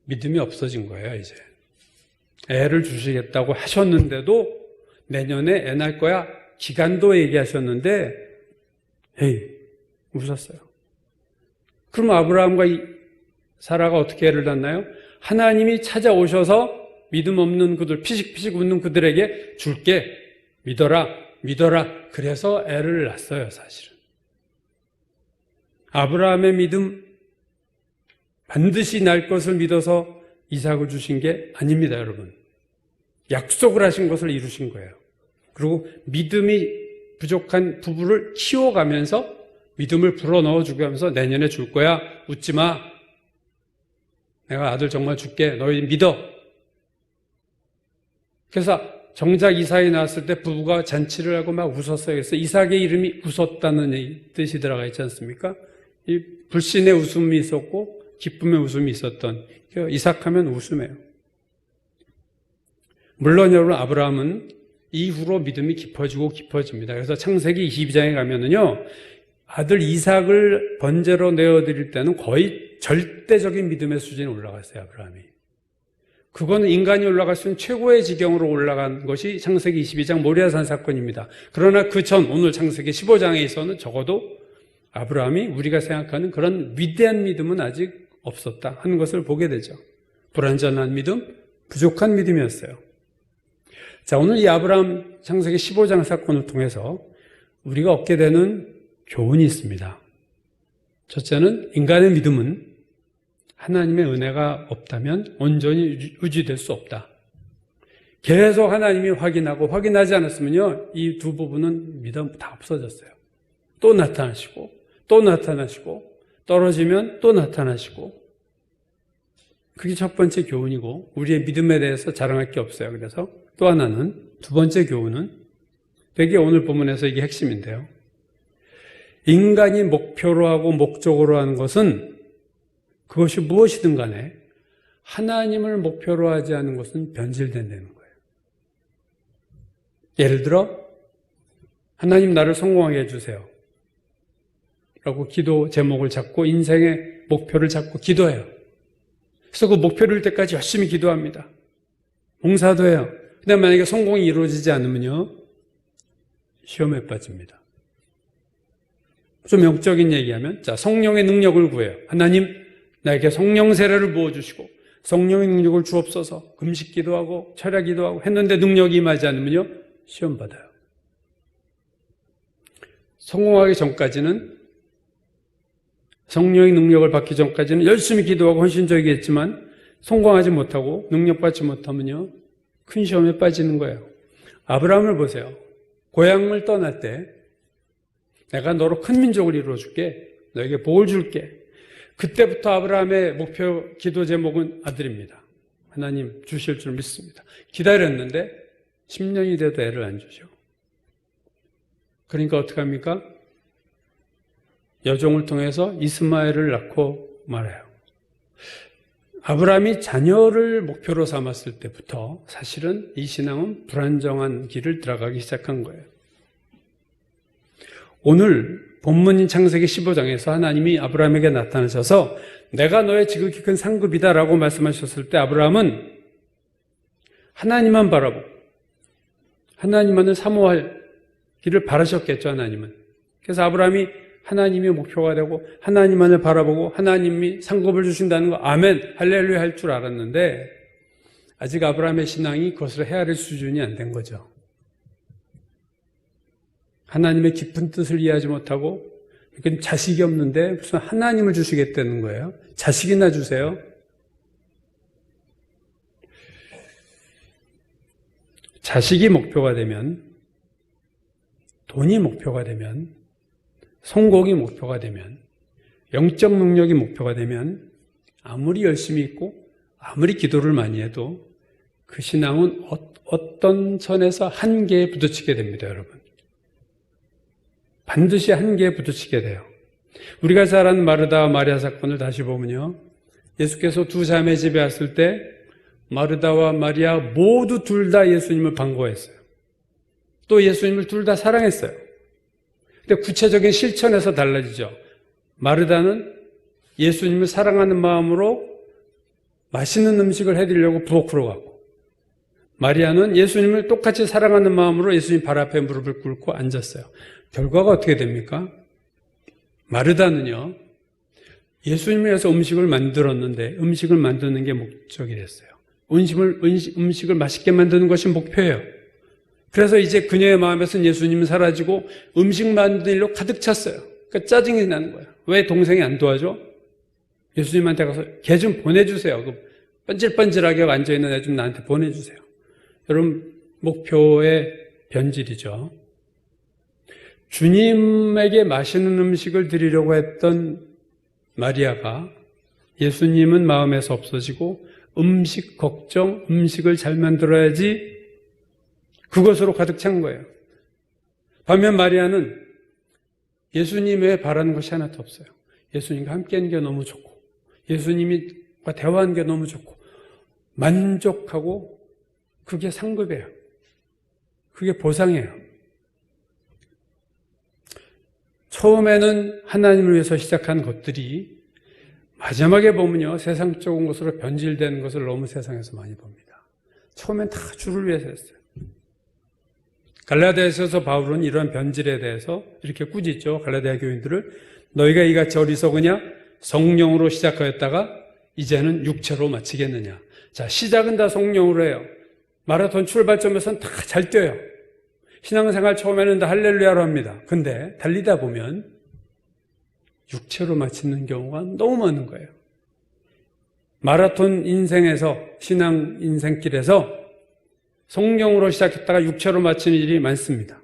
믿음이 없어진 거예요. 이제 애를 주시겠다고 하셨는데도 내년에 애 낳을 거야 기간도 얘기하셨는데 에이, 웃었어요. 그럼 아브라함과 사라가 어떻게 애를 낳나요? 하나님이 찾아오셔서 믿음 없는 그들, 피식피식 웃는 그들에게 줄게, 믿어라. 그래서 애를 낳았어요, 사실은. 아브라함의 믿음, 반드시 날 것을 믿어서 이삭을 주신 게 아닙니다, 여러분. 약속을 하신 것을 이루신 거예요. 그리고 믿음이 부족한 부부를 키워가면서 믿음을 불어넣어주고 하면서 내년에 줄 거야. 웃지 마. 내가 아들 정말 줄게. 너희 믿어. 그래서 정작 이삭이 나왔을 때 부부가 잔치를 하고 막 웃었어요. 그래서 이삭의 이름이 웃었다는 뜻이 들어가 있지 않습니까? 이 불신의 웃음이 있었고 기쁨의 웃음이 있었던 이삭하면 웃음이에요. 물론 여러분 아브라함은 이후로 믿음이 깊어지고 깊어집니다. 그래서 창세기 22장에 가면은요, 아들 이삭을 번제로 내어드릴 때는 거의 절대적인 믿음의 수준에 올라갔어요, 아브라함이. 그거는 인간이 올라갈 수 있는 최고의 지경으로 올라간 것이 창세기 22장 모리아산 사건입니다. 그러나 그 전 오늘 창세기 15장에서는 적어도 아브라함이 우리가 생각하는 그런 위대한 믿음은 아직 없었다 하는 것을 보게 되죠. 불완전한 믿음, 부족한 믿음이었어요. 자, 오늘 이 아브라함 창세기 15장 사건을 통해서 우리가 얻게 되는 교훈이 있습니다. 첫째는 인간의 믿음은 하나님의 은혜가 없다면 온전히 유지될 수 없다. 계속 하나님이 확인하고 확인하지 않았으면요, 이 두 부분은 믿음 다 없어졌어요. 또 나타나시고 또 나타나시고 떨어지면 또 나타나시고, 그게 첫 번째 교훈이고 우리의 믿음에 대해서 자랑할 게 없어요. 그래서 또 하나는, 두 번째 교훈은 되게 오늘 본문에서 이게 핵심인데요. 인간이 목표로 하고 목적으로 하는 것은 그것이 무엇이든 간에 하나님을 목표로 하지 않은 것은 변질된다는 거예요. 예를 들어 하나님 나를 성공하게 해주세요 라고 기도 제목을 잡고 인생의 목표를 잡고 기도해요. 그래서 그 목표를 이룰 때까지 열심히 기도합니다. 봉사도 해요. 근데 만약에 성공이 이루어지지 않으면요, 시험에 빠집니다. 좀 영적인 얘기하면, 자, 성령의 능력을 구해요. 하나님, 나에게 성령 세례를 부어주시고 성령의 능력을 주옵소서. 금식 기도하고 철야 기도하고 했는데 능력이 임하지 않으면요, 시험 받아요. 성공하기 전까지는, 성령의 능력을 받기 전까지는 열심히 기도하고 헌신적이게 했지만 성공하지 못하고 능력받지 못하면요, 큰 시험에 빠지는 거예요. 아브라함을 보세요. 고향을 떠날 때 내가 너로 큰 민족을 이루어줄게, 너에게 복을 줄게. 그때부터 아브라함의 목표 기도 제목은 아들입니다. 하나님 주실 줄 믿습니다. 기다렸는데 10년이 돼도 애를 안 주죠. 그러니까 어떻게 합니까? 여종을 통해서 이스마엘을 낳고 말아요. 아브라함이 자녀를 목표로 삼았을 때부터 사실은 이 신앙은 불안정한 길을 들어가기 시작한 거예요. 오늘 본문인 창세기 15장에서 하나님이 아브라함에게 나타나셔서 내가 너의 지극히 큰 상급이다라고 말씀하셨을 때 아브라함은 하나님만 바라보고 하나님만을 사모할 길을 바라셨겠죠, 하나님은. 그래서 아브라함이 하나님이 목표가 되고 하나님만을 바라보고 하나님이 상급을 주신다는 거 아멘, 할렐루야 할 줄 알았는데 아직 아브라함의 신앙이 그것을 헤아릴 수준이 안 된 거죠. 하나님의 깊은 뜻을 이해하지 못하고 자식이 없는데 무슨 하나님을 주시겠다는 거예요. 자식이나 주세요. 자식이 목표가 되면, 돈이 목표가 되면, 성공이 목표가 되면, 영적 능력이 목표가 되면 아무리 열심히 있고 아무리 기도를 많이 해도 그 신앙은 어떤 선에서 한계에 부딪히게 됩니다, 여러분. 반드시 한계에 부딪히게 돼요. 우리가 잘 아는 마르다와 마리아 사건을 다시 보면요, 예수께서 두 자매 집에 왔을 때 마르다와 마리아 모두 둘 다 예수님을 반가워했어요. 또 예수님을 둘 다 사랑했어요. 근데 구체적인 실천에서 달라지죠. 마르다는 예수님을 사랑하는 마음으로 맛있는 음식을 해드리려고 부엌으로 갔고, 마리아는 예수님을 똑같이 사랑하는 마음으로 예수님 발 앞에 무릎을 꿇고 앉았어요. 결과가 어떻게 됩니까? 마르다는요, 예수님을 위해서 음식을 만들었는데 음식을 만드는 게 목적이 됐어요. 음식을 맛있게 만드는 것이 목표예요. 그래서 이제 그녀의 마음에서는 예수님은 사라지고 음식 만드는 일로 가득 찼어요. 그러니까 짜증이 나는 거예요. 왜 동생이 안 도와줘? 예수님한테 가서 걔 좀 보내주세요. 그 번질번질하게 앉아있는 애 좀 나한테 보내주세요. 여러분, 목표의 변질이죠. 주님에게 맛있는 음식을 드리려고 했던 마리아가 예수님은 마음에서 없어지고 음식 걱정, 음식을 잘 만들어야지, 그것으로 가득 찬 거예요. 반면 마리아는 예수님의 바라는 것이 하나도 없어요. 예수님과 함께하는 게 너무 좋고 예수님과 대화하는 게 너무 좋고 만족하고 그게 상급이에요. 그게 보상이에요. 처음에는 하나님을 위해서 시작한 것들이 마지막에 보면요, 세상적인 것으로 변질되는 것을 너무 세상에서 많이 봅니다. 처음엔 다 주를 위해서 했어요. 갈라디아서에서 바울은 이런 변질에 대해서 이렇게 꾸짖죠. 갈라디아 교인들을 너희가 이같이 어리석으냐? 성령으로 시작하였다가 이제는 육체로 마치겠느냐? 자, 시작은 다 성령으로 해요. 마라톤 출발점에서는 다 잘 뛰어요. 신앙생활 처음에는 다 할렐루야로 합니다. 근데 달리다 보면 육체로 마치는 경우가 너무 많은 거예요. 마라톤 인생에서, 신앙 인생길에서 성령으로 시작했다가 육체로 마치는 일이 많습니다.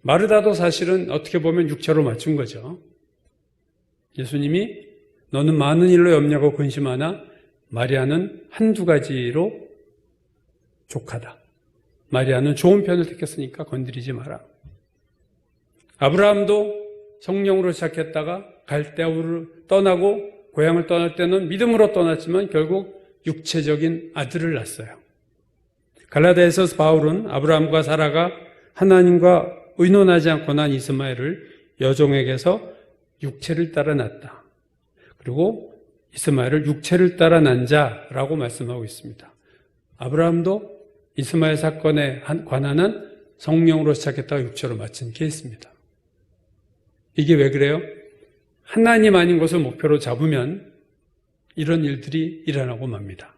마르다도 사실은 어떻게 보면 육체로 맞춘 거죠. 예수님이 너는 많은 일로 염려하고 근심하나 마리아는 한두 가지로 족하다. 마리아는 좋은 편을 택했으니까 건드리지 마라. 아브라함도 성령으로 시작했다가 갈대아우를 떠나고 고향을 떠날 때는 믿음으로 떠났지만 결국 육체적인 아들을 낳았어요. 갈라디아에서 바울은 아브라함과 사라가 하나님과 의논하지 않고 난 이스마엘을 여종에게서 육체를 따라 낳았다. 그리고 이스마엘을 육체를 따라 난 자라고 말씀하고 있습니다. 아브라함도 이스마엘 사건에 관한한 성령으로 시작했다가 육체로 마친 케이스입니다. 이게 왜 그래요? 하나님 아닌 것을 목표로 잡으면 이런 일들이 일어나고 맙니다.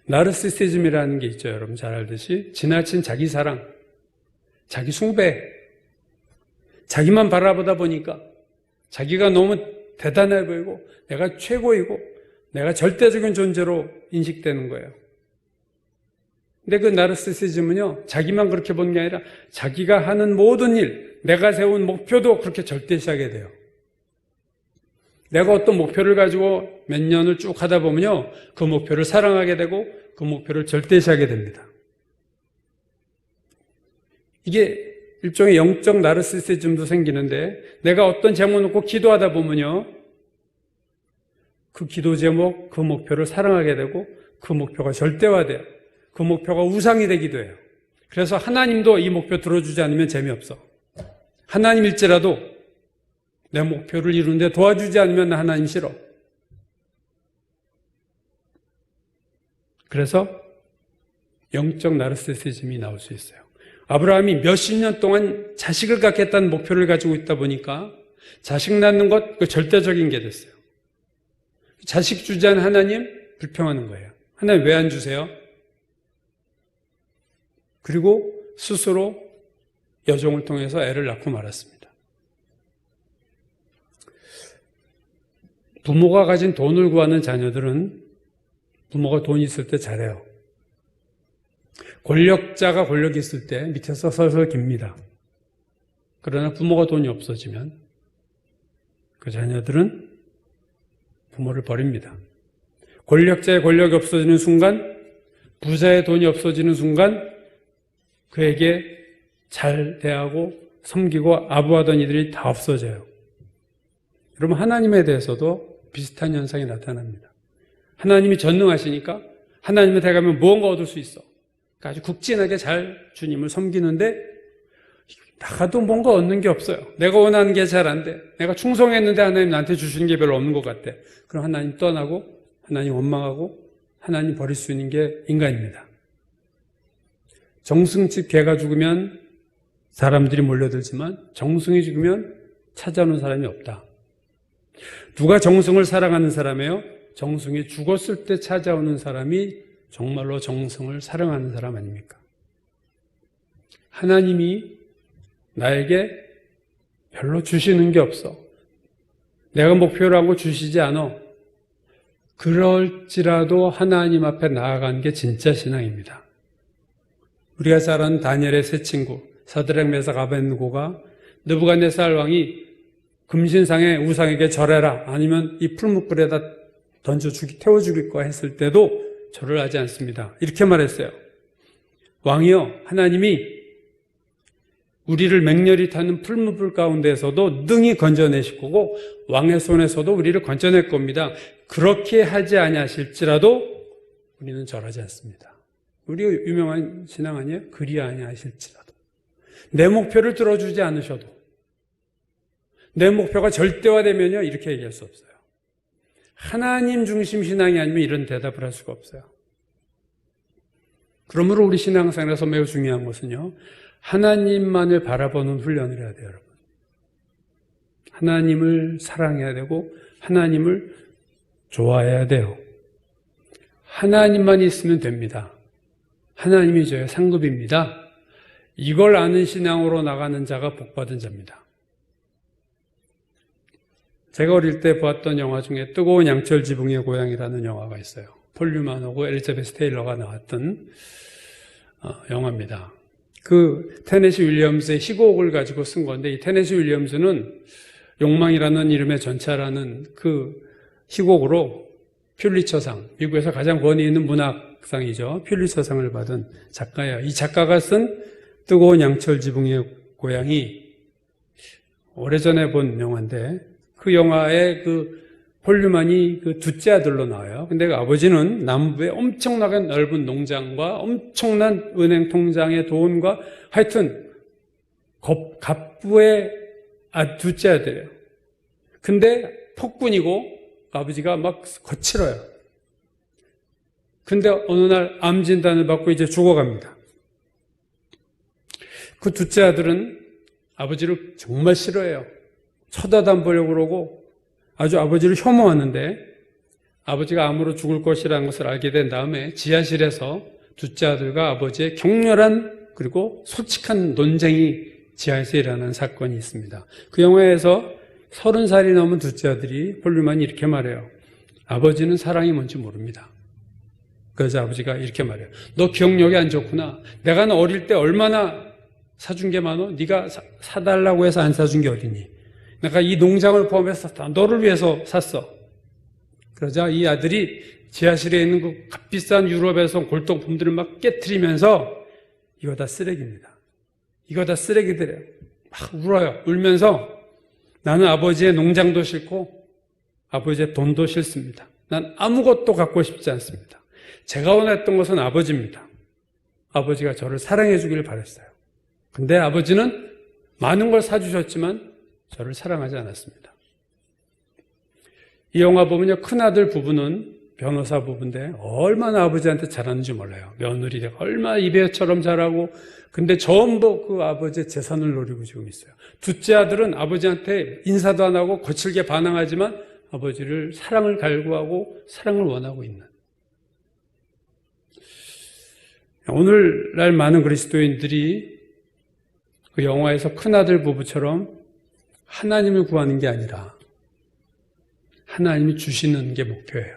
나르시시즘이라는 게 있죠. 여러분 잘 알듯이 지나친 자기 사랑, 자기 숭배, 자기만 바라보다 보니까 자기가 너무 대단해 보이고 내가 최고이고 내가 절대적인 존재로 인식되는 거예요. 근데 그 나르시시즘은요, 자기만 그렇게 보는 게 아니라 자기가 하는 모든 일, 내가 세운 목표도 그렇게 절대시하게 돼요. 내가 어떤 목표를 가지고 몇 년을 쭉 하다 보면요, 그 목표를 사랑하게 되고 그 목표를 절대시하게 됩니다. 이게 일종의 영적 나르시시즘도 생기는데, 내가 어떤 제목 놓고 기도하다 보면요, 그 기도 제목, 그 목표를 사랑하게 되고 그 목표가 절대화돼요. 그 목표가 우상이 되기도 해요. 그래서 하나님도 이 목표 들어주지 않으면 재미없어. 하나님일지라도 내 목표를 이루는데 도와주지 않으면 나 하나님 싫어. 그래서 영적 나르시시즘이 나올 수 있어요. 아브라함이 몇십 년 동안 자식을 갖겠다는 목표를 가지고 있다 보니까 자식 낳는 것, 그 절대적인 게 됐어요. 자식 주지 않은 하나님 불평하는 거예요. 하나님 왜 안 주세요? 그리고 스스로 여종을 통해서 애를 낳고 말았습니다. 부모가 가진 돈을 구하는 자녀들은 부모가 돈이 있을 때 잘해요. 권력자가 권력이 있을 때 밑에서 설설 깁니다. 그러나 부모가 돈이 없어지면 그 자녀들은 부모를 버립니다. 권력자의 권력이 없어지는 순간, 부자의 돈이 없어지는 순간 그에게 잘 대하고 섬기고 아부하던 이들이 다 없어져요. 여러분, 하나님에 대해서도 비슷한 현상이 나타납니다. 하나님이 전능하시니까 하나님에 대가면 무언가 얻을 수 있어. 그러니까 아주 국진하게 잘 주님을 섬기는데 나도 뭔가 얻는 게 없어요. 내가 원하는 게 잘 안 돼. 내가 충성했는데 하나님 나한테 주시는 게 별로 없는 것 같아. 그럼 하나님 떠나고 하나님 원망하고 하나님 버릴 수 있는 게 인간입니다. 정승집 개가 죽으면 사람들이 몰려들지만 정승이 죽으면 찾아오는 사람이 없다. 누가 정승을 사랑하는 사람이에요? 정승이 죽었을 때 찾아오는 사람이 정말로 정승을 사랑하는 사람 아닙니까? 하나님이 나에게 별로 주시는 게 없어. 내가 목표로 하고 주시지 않아. 그럴지라도 하나님 앞에 나아가는 게 진짜 신앙입니다. 우리가 잘 아는 다니엘의 세 친구 사드락 메삭 아벳느고가 느부갓네살 왕이 금신상의 우상에게 절해라, 아니면 이 풀무불에다 태워 죽일 거 했을 때도 절을 하지 않습니다. 이렇게 말했어요. 왕이여, 하나님이 우리를 맹렬히 타는 풀무불 가운데에서도 능히 건져내실 거고 왕의 손에서도 우리를 건져낼 겁니다. 그렇게 하지 아니하실지라도 우리는 절하지 않습니다. 우리 유명한 신앙 아니에요? 그리 아니하실지라도. 내 목표를 들어주지 않으셔도. 내 목표가 절대화되면요, 이렇게 얘기할 수 없어요. 하나님 중심 신앙이 아니면 이런 대답을 할 수가 없어요. 그러므로 우리 신앙생활에서 매우 중요한 것은요, 하나님만을 바라보는 훈련을 해야 돼요, 여러분. 하나님을 사랑해야 되고 하나님을 좋아해야 돼요. 하나님만 있으면 됩니다. 하나님이 저의 상급입니다. 이걸 아는 신앙으로 나가는 자가 복받은 자입니다. 제가 어릴 때 보았던 영화 중에 뜨거운 양철 지붕의 고향이라는 영화가 있어요. 폴 뉴만하고 엘리자베스 테일러가 나왔던 영화입니다. 그 테네시 윌리엄스의 희곡을 가지고 쓴 건데, 이 테네시 윌리엄스는 욕망이라는 이름의 전차라는 그 희곡으로 퓰리처상, 미국에서 가장 권위 있는 문학상이죠. 퓰리처상을 받은 작가예요. 이 작가가 쓴 뜨거운 양철 지붕의 고향이 오래전에 본 영화인데, 그 영화에 폴 뉴만이 그 둘째 아들로 나와요. 근데 그 아버지는 남부에 엄청나게 넓은 농장과 엄청난 은행 통장의 돈과 하여튼 갑부의 둘째 아들이에요. 근데 폭군이고 아버지가 막 거칠어요. 근데 어느 날 암 진단을 받고 이제 죽어갑니다. 그 둘째 아들은 아버지를 정말 싫어해요. 쳐다도 안 보려고 그러고 아주 아버지를 혐오하는데, 아버지가 암으로 죽을 것이라는 것을 알게 된 다음에 지하실에서 둘째 아들과 아버지의 격렬한 그리고 솔직한 논쟁이 지하에서 일어나는 사건이 있습니다. 그 영화에서 30살이 넘은 둘째 아들이 폴 뉴만이 이렇게 말해요. 아버지는 사랑이 뭔지 모릅니다. 그래서 아버지가 이렇게 말해요. 너 기억력이 안 좋구나. 내가 너 어릴 때 얼마나 사준 게 많어? 네가 사달라고 해서 안 사준 게 어디니? 내가 이 농장을 포함해서 다 너를 위해서 샀어. 그러자 이 아들이 지하실에 있는 그 값비싼 유럽에서 온 골동품들을 막 깨트리면서 이거 다 쓰레기입니다. 이거 다 쓰레기들이에요. 막 울어요. 울면서 나는 아버지의 농장도 싫고 아버지의 돈도 싫습니다. 난 아무것도 갖고 싶지 않습니다. 제가 원했던 것은 아버지입니다. 아버지가 저를 사랑해 주기를 바랬어요. 근데 아버지는 많은 걸 사주셨지만 저를 사랑하지 않았습니다. 이 영화 보면요, 큰아들 부부는 변호사 부부인데 얼마나 아버지한테 잘하는지 몰라요. 며느리가 얼마나 이배처럼 잘하고, 근데 전부 그 아버지의 재산을 노리고 지금 있어요. 둘째 아들은 아버지한테 인사도 안 하고 거칠게 반항하지만 아버지를 사랑을 갈구하고 사랑을 원하고 있는. 오늘날 많은 그리스도인들이 그 영화에서 큰아들 부부처럼 하나님을 구하는 게 아니라 하나님이 주시는 게 목표예요.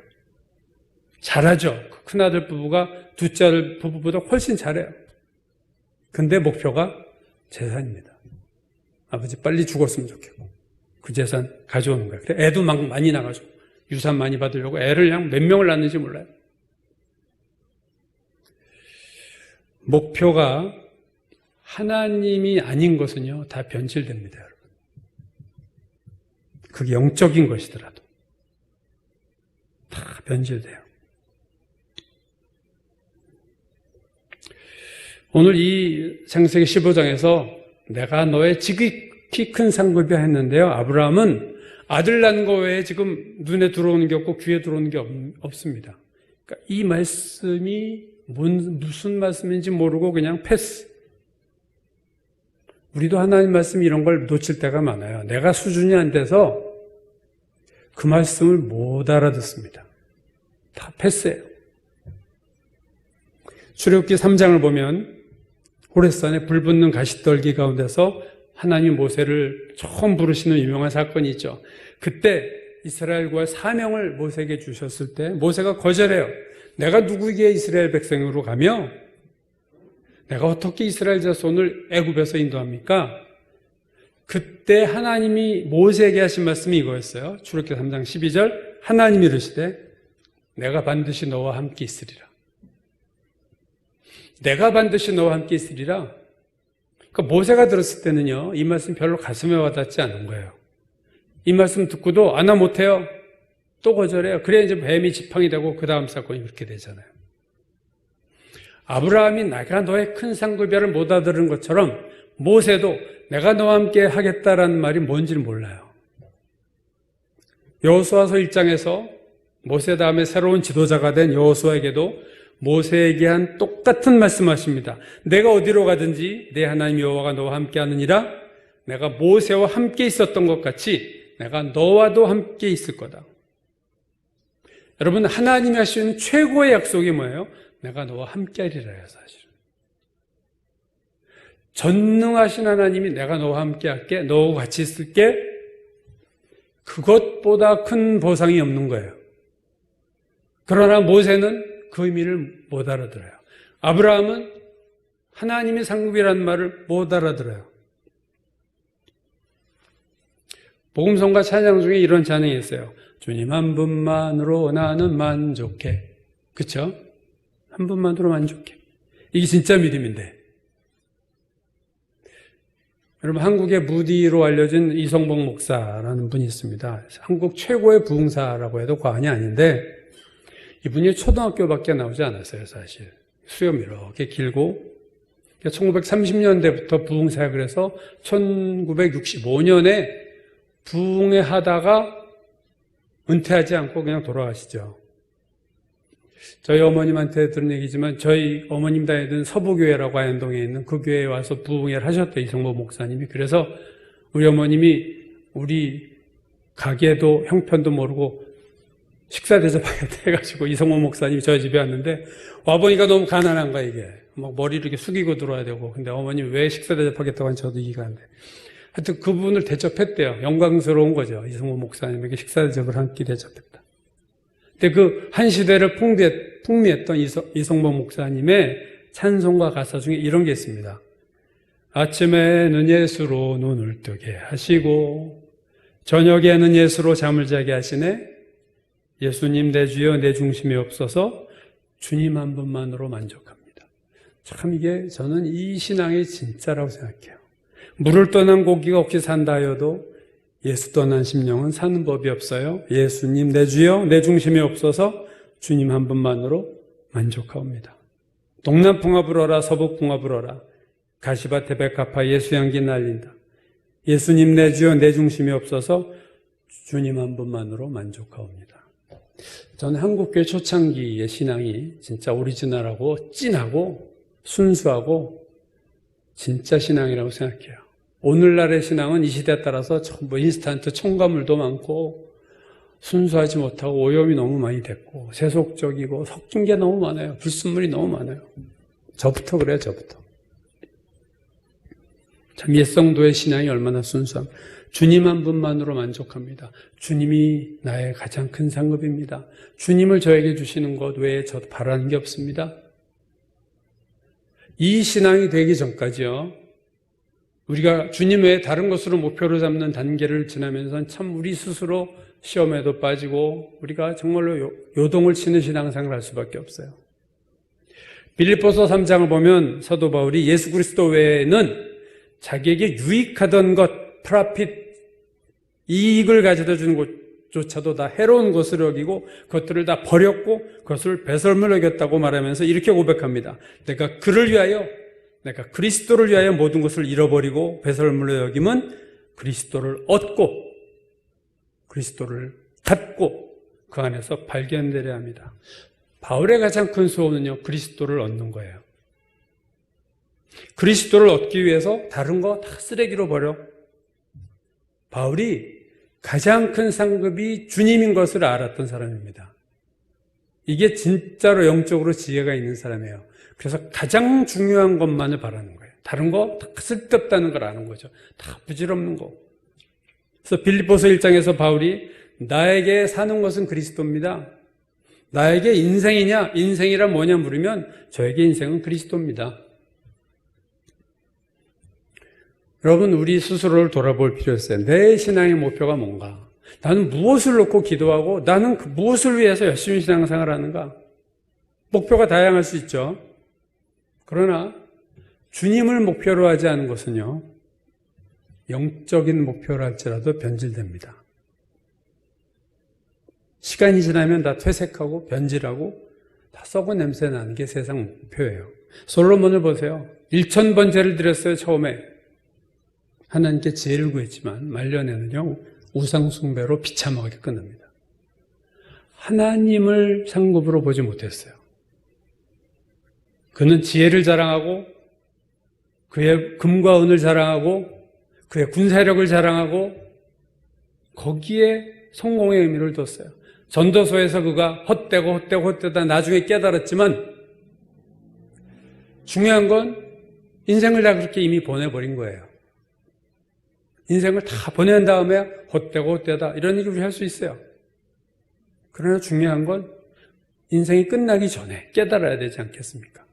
잘하죠. 그 큰아들 부부가 둘째 아들 부부보다 훨씬 잘해요. 근데 목표가 재산입니다. 아버지 빨리 죽었으면 좋겠고 그 재산 가져오는 거예요. 그래 애도 막 많이 나가죠. 유산 많이 받으려고 애를 그냥 몇 명을 낳는지 몰라요. 목표가 하나님이 아닌 것은요, 다 변질됩니다, 여러분. 그게 영적인 것이더라도 다 변질돼요. 오늘 이 창세기 15장에서 내가 너의 지극히 큰 상급이야 했는데요, 아브라함은 아들 낳은 거 외에 지금 눈에 들어오는 게 없고 귀에 들어오는 게 없습니다. 그러니까 이 말씀이 무슨 말씀인지 모르고 그냥 패스. 우리도 하나님 말씀 이런 걸 놓칠 때가 많아요. 내가 수준이 안 돼서 그 말씀을 못 알아듣습니다. 다 패스예요. 출애굽기 3장을 보면 호레산에 불 붙는 가시떨기 가운데서 하나님 모세를 처음 부르시는 유명한 사건이 있죠. 그때 이스라엘과의 사명을 모세에게 주셨을 때 모세가 거절해요. 내가 누구에게 이스라엘 백성으로 가며 내가 어떻게 이스라엘 자손을 애굽에서 인도합니까? 그때 하나님이 모세에게 하신 말씀이 이거였어요. 출애굽기 3장 12절 하나님이 이르시되 내가 반드시 너와 함께 있으리라. 내가 반드시 너와 함께 있으리라. 그러니까 모세가 들었을 때는요, 이 말씀 별로 가슴에 와닿지 않은 거예요. 이 말씀 듣고도 나 못해요. 또 거절해요. 그래 이제 뱀이 지팡이 되고 그 다음 사건이 그렇게 되잖아요. 아브라함이 내가 너의 큰 상급이야를 못 알아들은 것처럼 모세도 내가 너와 함께 하겠다라는 말이 뭔지를 몰라요. 여호수아서 1장에서 모세 다음에 새로운 지도자가 된 여호수아에게도 모세에게 한 똑같은 말씀하십니다. 내가 어디로 가든지 내 하나님 여호와가 너와 함께 하느니라. 내가 모세와 함께 있었던 것 같이 내가 너와도 함께 있을 거다. 여러분, 하나님이 하시는 최고의 약속이 뭐예요? 내가 너와 함께 하리라요, 사실은. 전능하신 하나님이 내가 너와 함께 할게, 너와 같이 있을게, 그것보다 큰 보상이 없는 거예요. 그러나 모세는 그 의미를 못 알아들어요. 아브라함은 하나님의 상급이라는 말을 못 알아들어요. 복음성가 찬양 중에 이런 찬양이 있어요. 주님 한 분만으로 나는 만족해. 그렇죠? 한 분만으로 만족해. 이게 진짜 믿음인데. 여러분, 한국의 무디로 알려진 이성복 목사라는 분이 있습니다. 한국 최고의 부흥사라고 해도 과언이 아닌데 이분이 초등학교밖에 나오지 않았어요, 사실. 수염이 이렇게 길고 1930년대부터 부흥사역을 해서 1965년에 부흥회 하다가 은퇴하지 않고 그냥 돌아가시죠. 저희 어머님한테 들은 얘기지만 저희 어머님 다니던 서부교회라고 하현동에 있는 그 교회에 와서 부흥회를 하셨대요, 이성복 목사님이. 그래서 우리 어머님이 우리 가게도 형편도 모르고 식사 대접하겠다 해가지고 이성복 목사님이 저희 집에 왔는데 와보니까 너무 가난한 거야, 이게. 막 머리를 이렇게 숙이고 들어와야 되고. 근데 어머님이 왜 식사 대접하겠다고 하는지 저도 이해가 안 돼. 하여튼 그분을 대접했대요. 영광스러운 거죠. 이성복 목사님에게 식사 대접을 한 끼 대접했다. 근데 그 한 시대를 풍미했던 이성복 목사님의 찬송가 가사 중에 이런 게 있습니다. 아침에는 예수로 눈을 뜨게 하시고 저녁에는 예수로 잠을 자게 하시네. 예수님 내 주여 내 중심이 없어서 주님 한 분만으로 만족합니다. 참 이게 저는 이 신앙이 진짜라고 생각해요. 물을 떠난 고기가 혹시 산다 하여도 예수 떠난 심령은 사는 법이 없어요. 예수님 내 주여 내 중심이 없어서 주님 한 분만으로 만족하옵니다. 동남풍아 불어라 서북풍아 불어라 가시밭에 백합화 예수 향기 날린다. 예수님 내 주여 내 중심이 없어서 주님 한 분만으로 만족하옵니다. 저는 한국교회 초창기의 신앙이 진짜 오리지널하고 찐하고 순수하고 진짜 신앙이라고 생각해요. 오늘날의 신앙은 이 시대에 따라서 뭐 인스턴트 첨가물도 많고 순수하지 못하고 오염이 너무 많이 됐고 세속적이고 섞인 게 너무 많아요. 불순물이 너무 많아요. 저부터 그래요, 저부터. 참 옛성도의 신앙이 얼마나 순수함. 주님 한 분만으로 만족합니다. 주님이 나의 가장 큰 상급입니다. 주님을 저에게 주시는 것 외에 저도 바라는 게 없습니다. 이 신앙이 되기 전까지요, 우리가 주님 외에 다른 것으로 목표로 잡는 단계를 지나면서 참 우리 스스로 시험에도 빠지고 우리가 정말로 요동을 치는 신앙생활을 할 수밖에 없어요. 빌립보서 3장을 보면 사도 바울이 예수 그리스도 외에는 자기에게 유익하던 것, 프라핏, 이익을 가져다 주는 것조차도 다 해로운 것을 여기고 그것들을 다 버렸고 그것을 배설물 여겼다고 말하면서 이렇게 고백합니다. 내가 그를 위하여, 내가 그리스도를 위하여 모든 것을 잃어버리고 배설물로 여김은 그리스도를 얻고 그리스도를 갖고 그 안에서 발견되려 합니다. 바울의 가장 큰 소원은요, 그리스도를 얻는 거예요. 그리스도를 얻기 위해서 다른 거 다 쓰레기로 버려. 바울이 가장 큰 상급이 주님인 것을 알았던 사람입니다. 이게 진짜로 영적으로 지혜가 있는 사람이에요. 그래서 가장 중요한 것만을 바라는 거예요. 다른 거 다 쓸데없다는 걸 아는 거죠. 다 부질없는 거. 그래서 빌립보서 1장에서 바울이 나에게 사는 것은 그리스도입니다. 나에게 인생이냐? 인생이란 뭐냐 물으면 저에게 인생은 그리스도입니다. 여러분, 우리 스스로를 돌아볼 필요 있어요. 내 신앙의 목표가 뭔가? 나는 무엇을 놓고 기도하고 나는 그 무엇을 위해서 열심히 신앙생활하는가? 목표가 다양할 수 있죠. 그러나 주님을 목표로 하지 않은 것은요, 영적인 목표로 할지라도 변질됩니다. 시간이 지나면 다 퇴색하고 변질하고 다 썩은 냄새 나는 게 세상 목표예요. 솔로몬을 보세요. 1000번 제를 드렸어요, 처음에. 하나님께 지혜를 구했지만 말년에는요, 우상숭배로 비참하게 끝납니다. 하나님을 상급으로 보지 못했어요. 그는 지혜를 자랑하고 그의 금과 은을 자랑하고 그의 군사력을 자랑하고 거기에 성공의 의미를 뒀어요. 전도서에서 그가 헛되다 나중에 깨달았지만 중요한 건 인생을 다 그렇게 이미 보내버린 거예요. 인생을 다 보낸 다음에 헛되다 이런 얘기 우리 할 수 있어요. 그러나 중요한 건 인생이 끝나기 전에 깨달아야 되지 않겠습니까?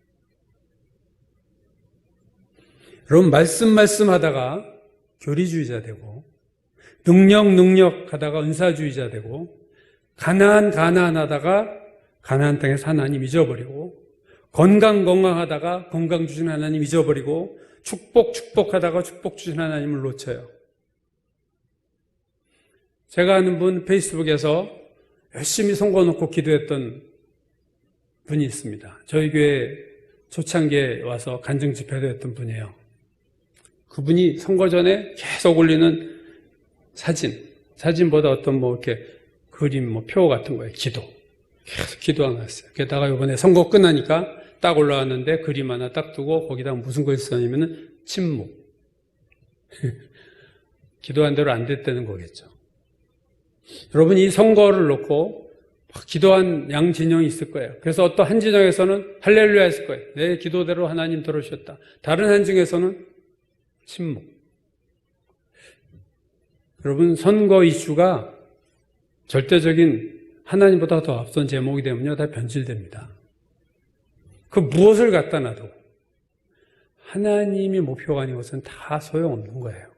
여러분 말씀 하다가 교리주의자 되고 능력 하다가 은사주의자 되고 가난 하다가 가나안 땅에서 하나님 잊어버리고 건강 하다가 건강 주신 하나님 잊어버리고 축복 하다가 축복 주신 하나님을 놓쳐요. 제가 아는 분 페이스북에서 열심히 선거 놓고 기도했던 분이 있습니다. 저희 교회 초창기에 와서 간증 집회도 했던 분이에요. 그분이 선거 전에 계속 올리는 사진보다 어떤 이렇게 그림, 표 같은 거예요. 계속 기도하고 왔어요. 게다가 이번에 선거 끝나니까 딱 올라왔는데 그림 하나 딱 두고 거기다 무슨 글 써냐면은 침묵. 기도한 대로 안 됐다는 거겠죠. 여러분 이 선거를 놓고 막 기도한 양 진영이 있을 거예요. 그래서 어떤 한 진영에서는 할렐루야 했을 거예요. 내 기도대로 하나님 들어주셨다. 다른 한 진영에서는 침묵. 여러분 선거 이슈가 절대적인 하나님보다 더 앞선 제목이 되면요 다 변질됩니다. 그 무엇을 갖다 놔도 하나님이 목표가 아닌 것은 다 소용없는 거예요.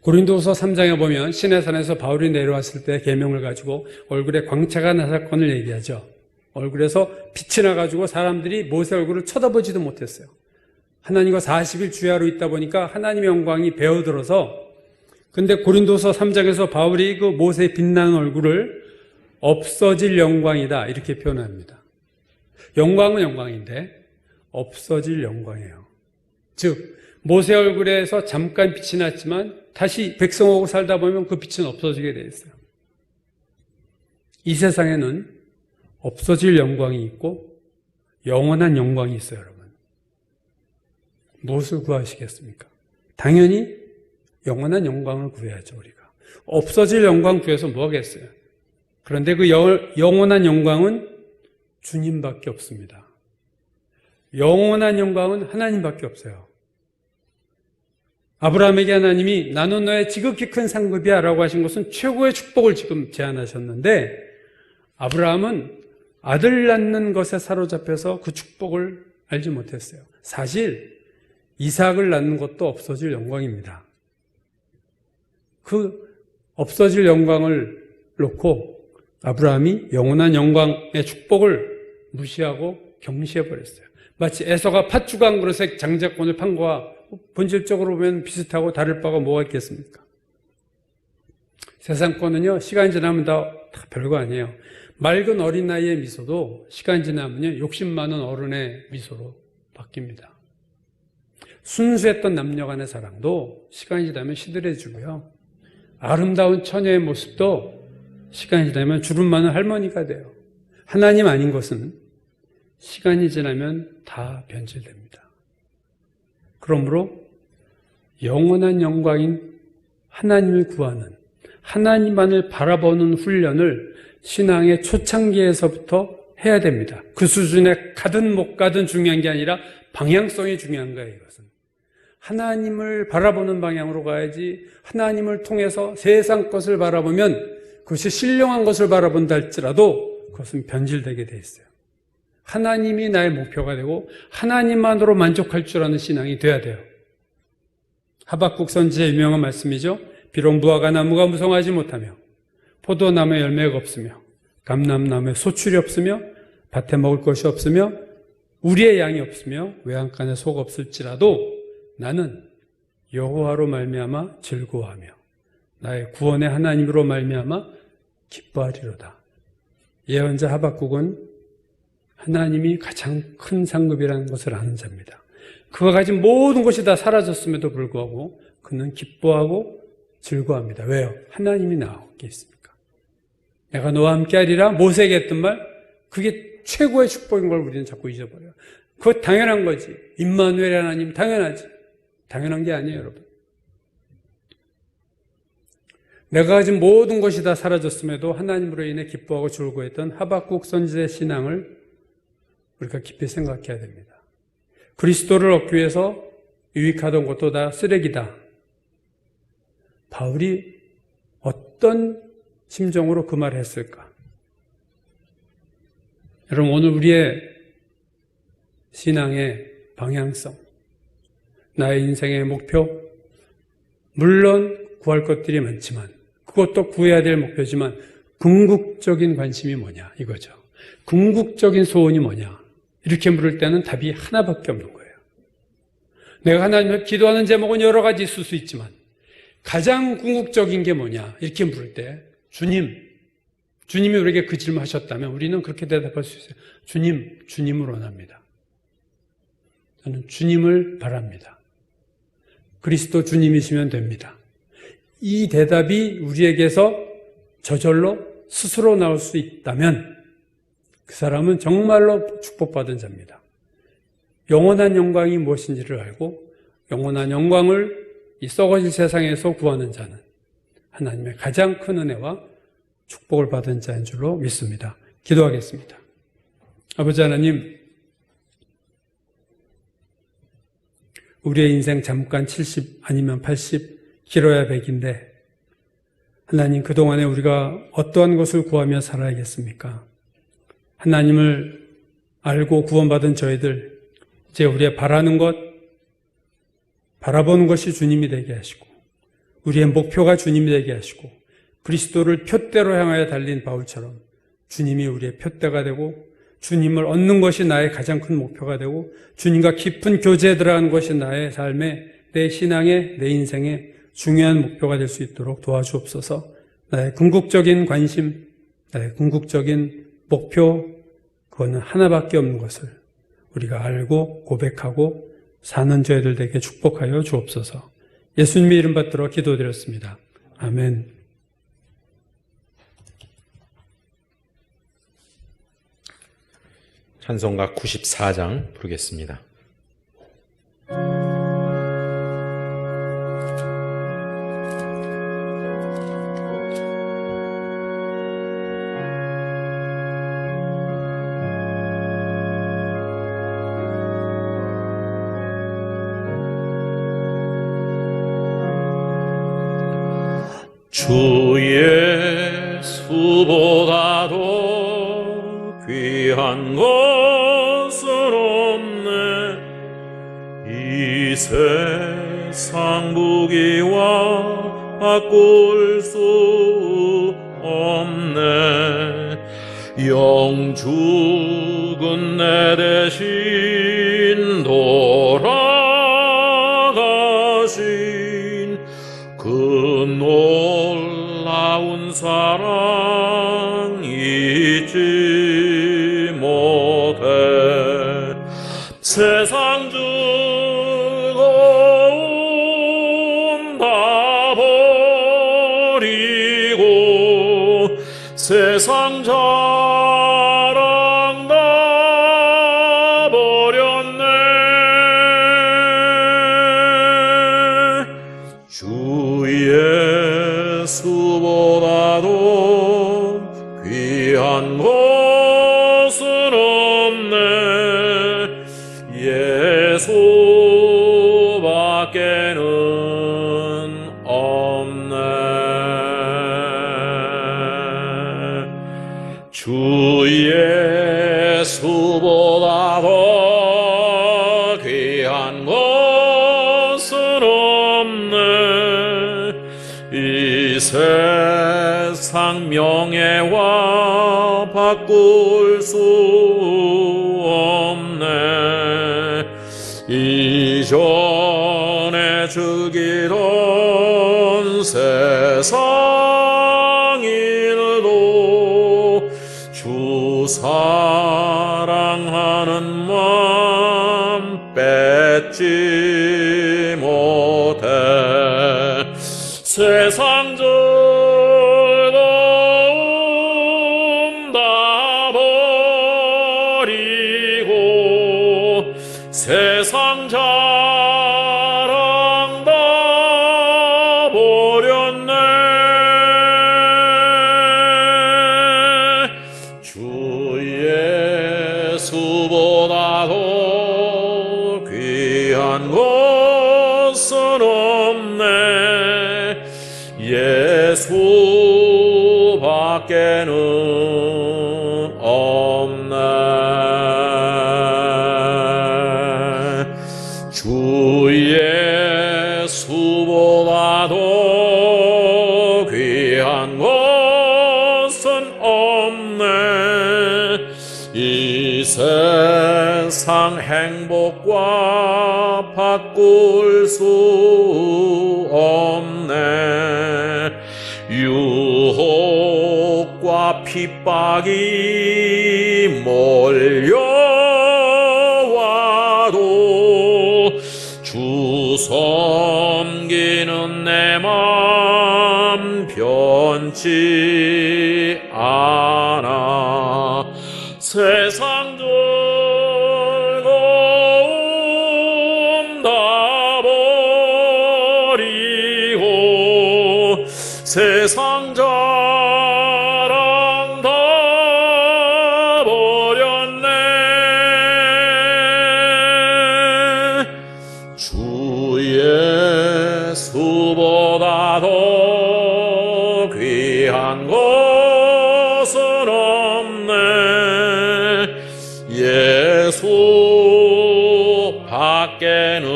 고린도후서 3장에 보면 시내산에서 바울이 내려왔을 때 계명을 가지고 얼굴에 광채가 난 사건을 얘기하죠. 얼굴에서 빛이 나가지고 사람들이 모세 얼굴을 쳐다보지도 못했어요. 하나님과 40일 주야로 있다 보니까 하나님의 영광이 배어들어서 근데 고린도서 3장에서 바울이 그 모세의 빛나는 얼굴을 없어질 영광이다 이렇게 표현합니다. 영광은 영광인데 없어질 영광이에요. 즉 모세 얼굴에서 잠깐 빛이 났지만 다시 백성하고 살다 보면 그 빛은 없어지게 돼 있어요. 이 세상에는 없어질 영광이 있고 영원한 영광이 있어요, 여러분. 무엇을 구하시겠습니까? 당연히 영원한 영광을 구해야죠, 우리가. 없어질 영광 구해서 뭐 하겠어요? 그런데 그 영원한 영광은 주님밖에 없습니다. 영원한 영광은 하나님밖에 없어요. 아브라함에게 하나님이 나는 너의 지극히 큰 상급이야 라고 하신 것은 최고의 축복을 지금 제안하셨는데 아브라함은 아들 낳는 것에 사로잡혀서 그 축복을 알지 못했어요. 사실 이삭을 낳는 것도 없어질 영광입니다. 그 없어질 영광을 놓고 아브라함이 영원한 영광의 축복을 무시하고 경시해버렸어요. 마치 에서가 팥죽한 그릇에 장자권을 판 거와 본질적으로 보면 비슷하고 다를 바가 뭐가 있겠습니까? 세상 거는요, 시간이 지나면 다 별거 아니에요. 맑은 어린 나이의 미소도 시간이 지나면요, 욕심 많은 어른의 미소로 바뀝니다. 순수했던 남녀 간의 사랑도 시간이 지나면 시들해지고요. 아름다운 처녀의 모습도 시간이 지나면 주름 많은 할머니가 돼요. 하나님 아닌 것은 시간이 지나면 다 변질됩니다. 그러므로 영원한 영광인 하나님을 구하는 하나님만을 바라보는 훈련을 신앙의 초창기에서부터 해야 됩니다. 그 수준에 가든 못 가든 중요한 게 아니라 방향성이 중요한 거예요. 이것은 하나님을 바라보는 방향으로 가야지 하나님을 통해서 세상 것을 바라보면 그것이 신령한 것을 바라본다 할지라도 그것은 변질되게 돼 있어요. 하나님이 나의 목표가 되고 하나님만으로 만족할 줄 아는 신앙이 돼야 돼요. 하박국 선지자의 유명한 말씀이죠. 비록 무화과 나무가 무성하지 못하며 포도나무에 열매가 없으며 감람나무에 소출이 없으며 밭에 먹을 것이 없으며 우리의 양이 없으며 외양간에 속 없을지라도 나는 여호와로 말미암아 즐거워하며 나의 구원의 하나님으로 말미암아 기뻐하리로다. 예언자 하박국은 하나님이 가장 큰 상급이라는 것을 아는 자입니다. 그가 가진 모든 것이 다 사라졌음에도 불구하고 그는 기뻐하고 즐거워합니다. 왜요? 하나님이 나와 함께 있으니까. 내가 너와 함께 하리라 모세에게 했던 말, 그게 최고의 축복인 걸 우리는 자꾸 잊어버려요. 그거 당연한 거지. 임마누엘 하나님 당연하지. 당연한 게 아니에요, 여러분. 내가 가진 모든 것이 다 사라졌음에도 하나님으로 인해 기뻐하고 즐거워했던 하박국 선지자의 신앙을 우리가 깊이 생각해야 됩니다. 그리스도를 얻기 위해서 유익하던 것도 다 쓰레기다. 바울이 어떤 심정으로 그 말을 했을까? 여러분, 오늘 우리의 신앙의 방향성, 나의 인생의 목표, 물론 구할 것들이 많지만 그것도 구해야 될 목표지만 궁극적인 관심이 뭐냐 이거죠. 궁극적인 소원이 뭐냐 이렇게 물을 때는 답이 하나밖에 없는 거예요. 내가 하나님을 기도하는 제목은 여러 가지 있을 수 있지만 가장 궁극적인 게 뭐냐 이렇게 물을 때 주님이 우리에게 그 질문 하셨다면 우리는 그렇게 대답할 수 있어요. 주님을 원합니다. 저는 주님을 바랍니다. 그리스도 주님이시면 됩니다. 이 대답이 우리에게서 저절로 스스로 나올 수 있다면 그 사람은 정말로 축복받은 자입니다. 영원한 영광이 무엇인지를 알고 영원한 영광을 이 썩어질 세상에서 구하는 자는 하나님의 가장 큰 은혜와 축복을 받은 자인 줄로 믿습니다. 기도하겠습니다. 아버지 하나님, 우리의 인생 잠깐 70 아니면 80 길어야 100인데 하나님 그동안에 우리가 어떠한 것을 구하며 살아야겠습니까? 하나님을 알고 구원받은 저희들 이제 우리의 바라는 것, 바라보는 것이 주님이 되게 하시고 우리의 목표가 주님이 되게 하시고 그리스도를 표대로 향하여 달린 바울처럼 주님이 우리의 표대가 되고 주님을 얻는 것이 나의 가장 큰 목표가 되고 주님과 깊은 교제에 들어가는 것이 나의 삶의, 내 신앙의, 내 인생의 중요한 목표가 될 수 있도록 도와주옵소서. 나의 궁극적인 관심, 나의 궁극적인 목표, 그거는 하나밖에 없는 것을 우리가 알고 고백하고 사는 저희들 되게 축복하여 주옵소서. 예수님의 이름 받들어 기도드렸습니다. 아멘. 찬송가 94장 부르겠습니다. 주 예수보다도 귀한 것은 없네. 이 세상 부귀와 바꿀 수 없네. 영죽은 내 대신 돌아가신 그 놀라운 사랑 잊지 못해. 세상 즐거움 다 버리고 세상 자랑 다 버렸네. 주 예수보다도 귀한 것은 없네. 예수밖에는 없네. 주 예수보다도 귀한 것은 없네. 이 세상 명예와 바꿀 수 없네. 이전에 즐기던 세상 일도 주 사랑하는 마음 뺏지 못해 세상 즐거움 다 버리고 세상 자랑 다 버렸네. 주 예수보다도 귀한 것은 없네. 예수밖에는 없네. 주 예수보다도 귀한 것은 없네. 이 세상 행복과 바꿀 수 없네. 유혹과 핍박이 몰려와도 주 섬기는 내 맘 변치 않아. 세상 즐거움 다 버리고 세상 자랑 다 버렸네. 주 예수보다도 귀한 것은 없네. 예수 밖에는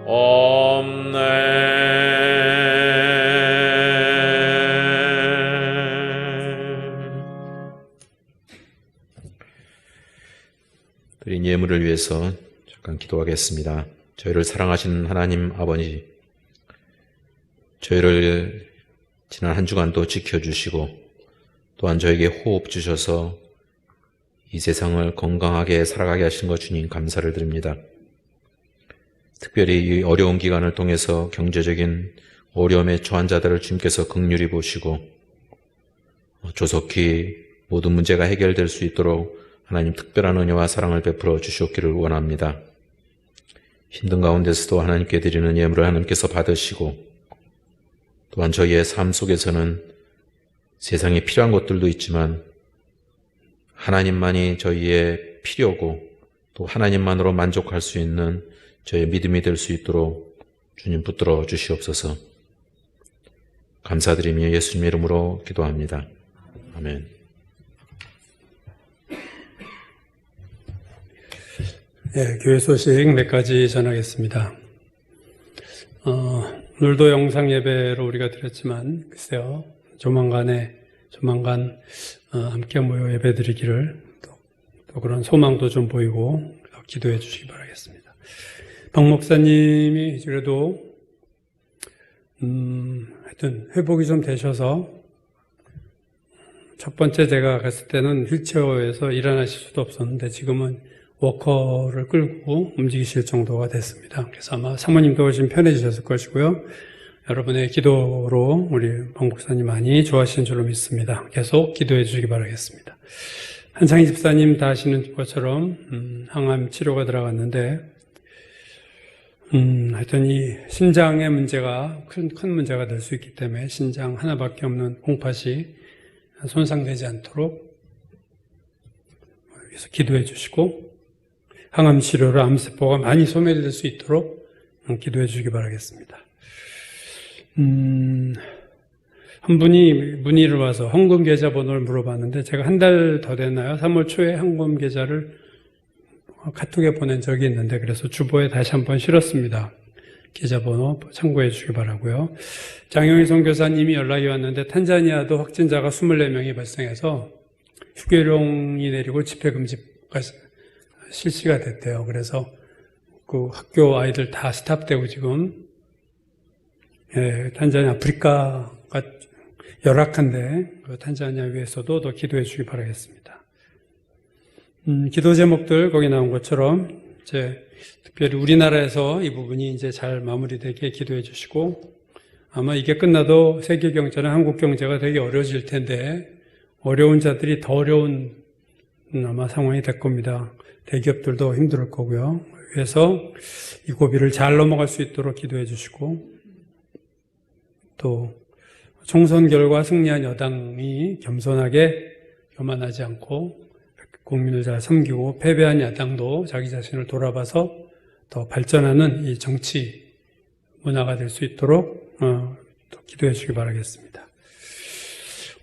없네. 드린 예물을 위해서 잠깐 기도하겠습니다. 저희를 사랑하시는 하나님 아버지, 저희를 지난 한 주간도 지켜주시고 또한 저에게 호흡 주셔서 이 세상을 건강하게 살아가게 하신 것 주님 감사를 드립니다. 특별히 이 어려운 기간을 통해서 경제적인 어려움에 처한 자들을 주님께서 긍휼히 보시고 조속히 모든 문제가 해결될 수 있도록 하나님 특별한 은혜와 사랑을 베풀어 주시옵기를 원합니다. 힘든 가운데서도 하나님께 드리는 예물을 하나님께서 받으시고 또한 저희의 삶 속에서는 세상에 필요한 것들도 있지만 하나님만이 저희의 필요고 또 하나님만으로 만족할 수 있는 저희의 믿음이 될 수 있도록 주님 붙들어 주시옵소서. 감사드리며 예수님의 이름으로 기도합니다. 아멘. 네, 교회 소식 몇 가지 전하겠습니다. 오늘도 영상 예배로 우리가 드렸지만 글쎄요, 조만간 함께 모여 예배 드리기를 또 그런 소망도 좀 보이고 기도해 주시기 바라겠습니다. 박 목사님이 그래도 하여튼 회복이 좀 되셔서 첫 번째 제가 갔을 때는 휠체어에서 일어나실 수도 없었는데 지금은 워커를 끌고 움직이실 정도가 됐습니다. 그래서 아마 사모님도 훨씬 편해지셨을 것이고요. 여러분의 기도로 우리 박 목사님 많이 좋아하시는 줄로 믿습니다. 계속 기도해 주시기 바라겠습니다. 한창희 집사님 다 아시는 것처럼 항암 치료가 들어갔는데 하여튼 이 신장의 문제가 큰 문제가 될 수 있기 때문에 신장 하나밖에 없는 콩팥이 손상되지 않도록 위해서 기도해 주시고 항암 치료로 암세포가 많이 소멸될 수 있도록 기도해 주시기 바라겠습니다. 한 분이 문의를 와서 헌금 계좌 번호를 물어봤는데 제가 한 달 더 됐나요? 3월 초에 헌금 계좌를 카톡에 보낸 적이 있는데 그래서 주보에 다시 한번 실었습니다. 계좌번호 참고해 주시기 바라고요. 장영희 선교사님이 연락이 왔는데 탄자니아도 확진자가 24명이 발생해서 휴교령이 내리고 집회금지가 실시가 됐대요. 그래서 그 학교 아이들 다 스탑되고 지금 탄자니아 아프리카가 열악한데 그 탄자니아 위해서도 더 기도해 주시기 바라겠습니다. 기도 제목들 거기 나온 것처럼 이제 특별히 우리나라에서 이 부분이 이제 잘 마무리되게 기도해 주시고, 아마 이게 끝나도 세계 경제나 한국 경제가 되게 어려워질 텐데 어려운 자들이 더 어려운 아마 상황이 될 겁니다. 대기업들도 힘들 거고요. 그래서 이 고비를 잘 넘어갈 수 있도록 기도해 주시고, 또 총선 결과 승리한 여당이 겸손하게 교만하지 않고 국민을 잘 섬기고, 패배한 야당도 자기 자신을 돌아봐서 더 발전하는 이 정치 문화가 될 수 있도록 또 기도해 주시기 바라겠습니다.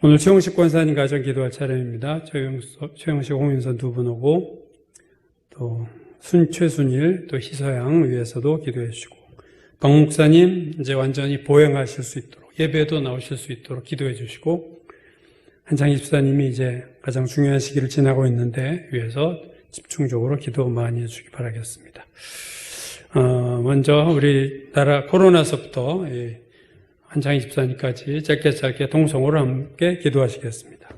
오늘 최용식 권사님 가정 기도할 차례입니다. 최용식, 홍윤선 두 분 오고, 또 최순일, 또 희서양 위해서도 기도해 주시고, 박 목사님 이제 완전히 보행하실 수 있도록, 예배도 나오실 수 있도록 기도해 주시고, 한창희 집사님이 이제 가장 중요한 시기를 지나고 있는데 위해서 집중적으로 기도 많이 해주시기 바라겠습니다. 먼저 우리나라 코로나서부터 한창희 집사님까지 짧게 통성으로 함께 기도하시겠습니다.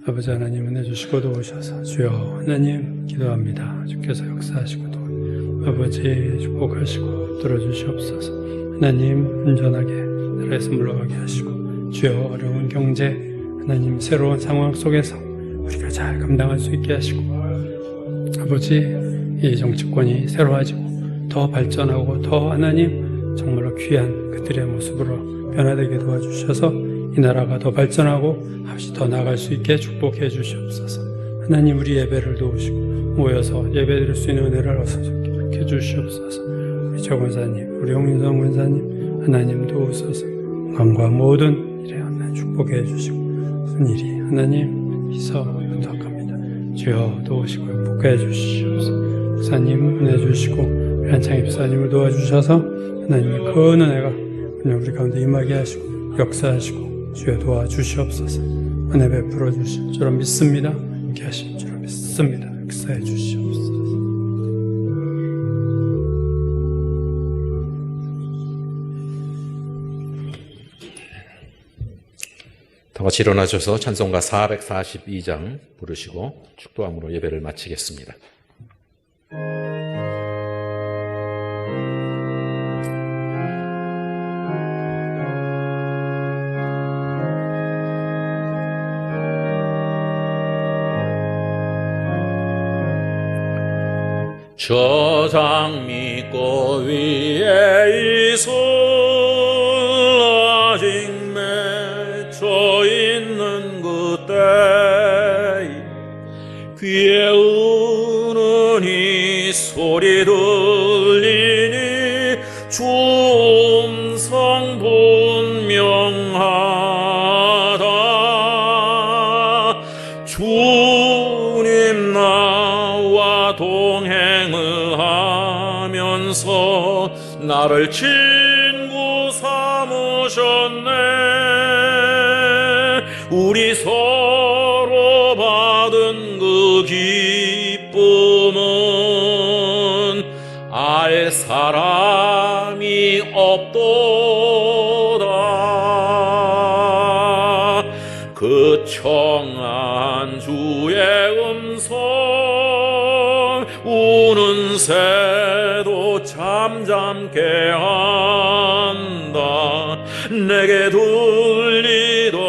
아버지 하나님 은혜 주시고 도우셔서 주여 하나님 기도합니다. 주께서 역사하시고 아버지 축복하시고 들어주시옵소서. 하나님 온전하게 나라에서 물러가게 하시고, 주여 어려운 경제 하나님 새로운 상황 속에서 우리가 잘 감당할 수 있게 하시고, 아버지 이 정치권이 새로워지고 더 발전하고 더 하나님 정말로 귀한 그들의 모습으로 변화되게 도와주셔서 이 나라가 더 발전하고 아버지 더 나아갈 수 있게 축복해 주시옵소서. 하나님 우리 예배를 도우시고 모여서 예배드릴 수 있는 은혜를 허락해 주시옵소서. 우리 조 권사님, 우리 홍인성 권사님 하나님 도우소서. 건강과 모든 일에 하나님 축복해 주시고, 순일이 하나님 희서 부탁합니다. 주여 도우시고 복해 주시옵소서. 목사님 은혜 주시고 한창희 집사님을 도와주셔서 하나님의 큰 은혜가 그냥 우리 가운데 임하게 하시고 역사하시고 주여 도와주시옵소서. 은혜 베풀어 주실 줄 믿습니다. 이렇게 하실 줄 믿습니다. 역사해 주시옵소서. 다 같이 일어나셔서 찬송가 442장 부르시고 축도함으로 예배를 마치겠습니다. 저 장미꽃 위에 이슬아직 맺혀 있는 그때 귀에 우는 이 소리 들리니 주 음성 분명하다. 주님 나와 동행을 하면서 나를 친구 삼으셨네. 우리 서로 받은 그 기쁨은 알 사람이 없도다. 그 청한 주의 음성 우는 새도 잠잠게 한다. 내게 들리던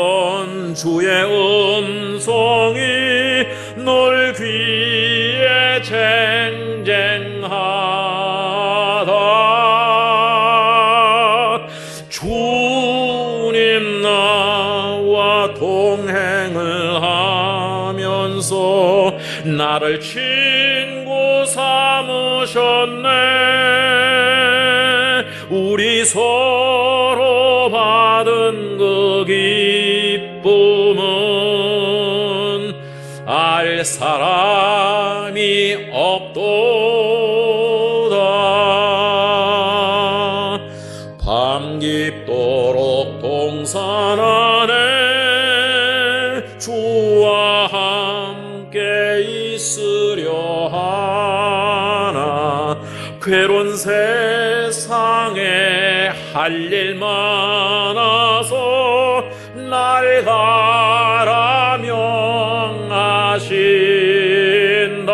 주의 음성이 널 귀에 쟁쟁하다. 주님 나와 동행을 하면서 나를 친구 삼으셨네. 우리 서로 받은 그 기쁨은 알 사람이 없도다. 밤 깊도록 동산 안에 주와 함께 있으려 하나. 괴로운 세상에 할 일 많아서 나 하신다.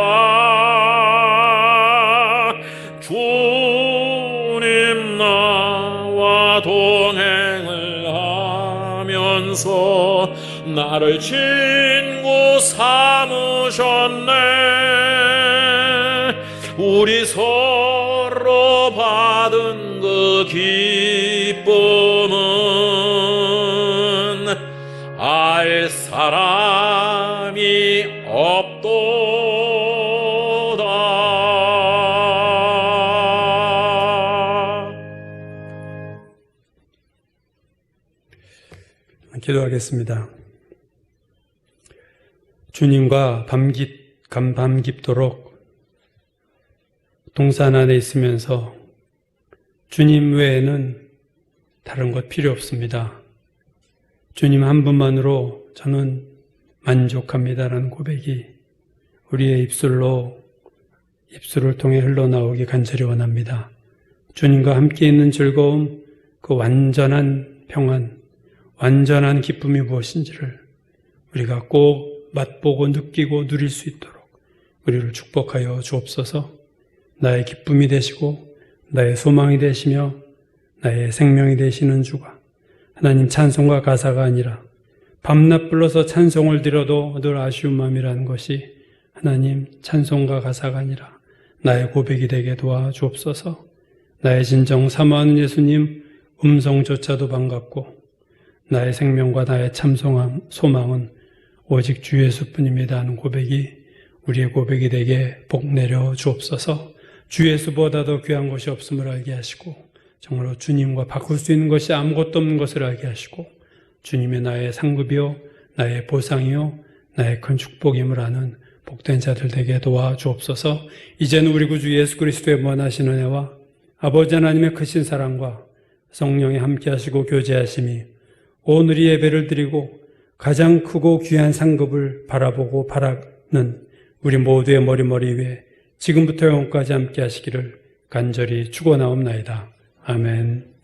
주님 나와 동행을 하면서 나를 친구 삼으셨네. 우리 서로 받은 그 기쁨은 알 사람이 없도다. 기도하겠습니다. 주님과 밤깊도록 동산 안에 있으면서 주님 외에는 다른 것 필요 없습니다. 주님 한 분만으로 저는 만족합니다라는 고백이 우리의 입술을 통해 흘러나오기 간절히 원합니다. 주님과 함께 있는 즐거움, 그 완전한 평안, 완전한 기쁨이 무엇인지를 우리가 꼭 맛보고 느끼고 누릴 수 있도록 우리를 축복하여 주옵소서. 나의 기쁨이 되시고 나의 소망이 되시며 나의 생명이 되시는 주가 하나님 찬송과 가사가 아니라 밤낮 불러서 찬송을 드려도 늘 아쉬운 마음이라는 것이 하나님 찬송과 가사가 아니라 나의 고백이 되게 도와주옵소서. 나의 진정 사모하는 예수님 음성조차도 반갑고 나의 생명과 나의 참송함, 소망은 오직 주 예수뿐입니다 하는 고백이 우리의 고백이 되게 복 내려 주옵소서. 주 예수보다 더 귀한 것이 없음을 알게 하시고 정말로 주님과 바꿀 수 있는 것이 아무것도 없는 것을 알게 하시고 주님의 나의 상급이요 나의 보상이요 나의 큰 축복임을 아는 복된 자들 되게 도와주옵소서. 이제는 우리 구주 예수 그리스도의 무한하신 은혜와 아버지 하나님의 크신 사랑과 성령이 함께 하시고 교제하심이 오늘 이 예배를 드리고 가장 크고 귀한 상급을 바라보고 바라는 우리 모두의 머리 위에 지금부터 영원까지 함께 하시기를 간절히 축원하옵나이다. 아멘.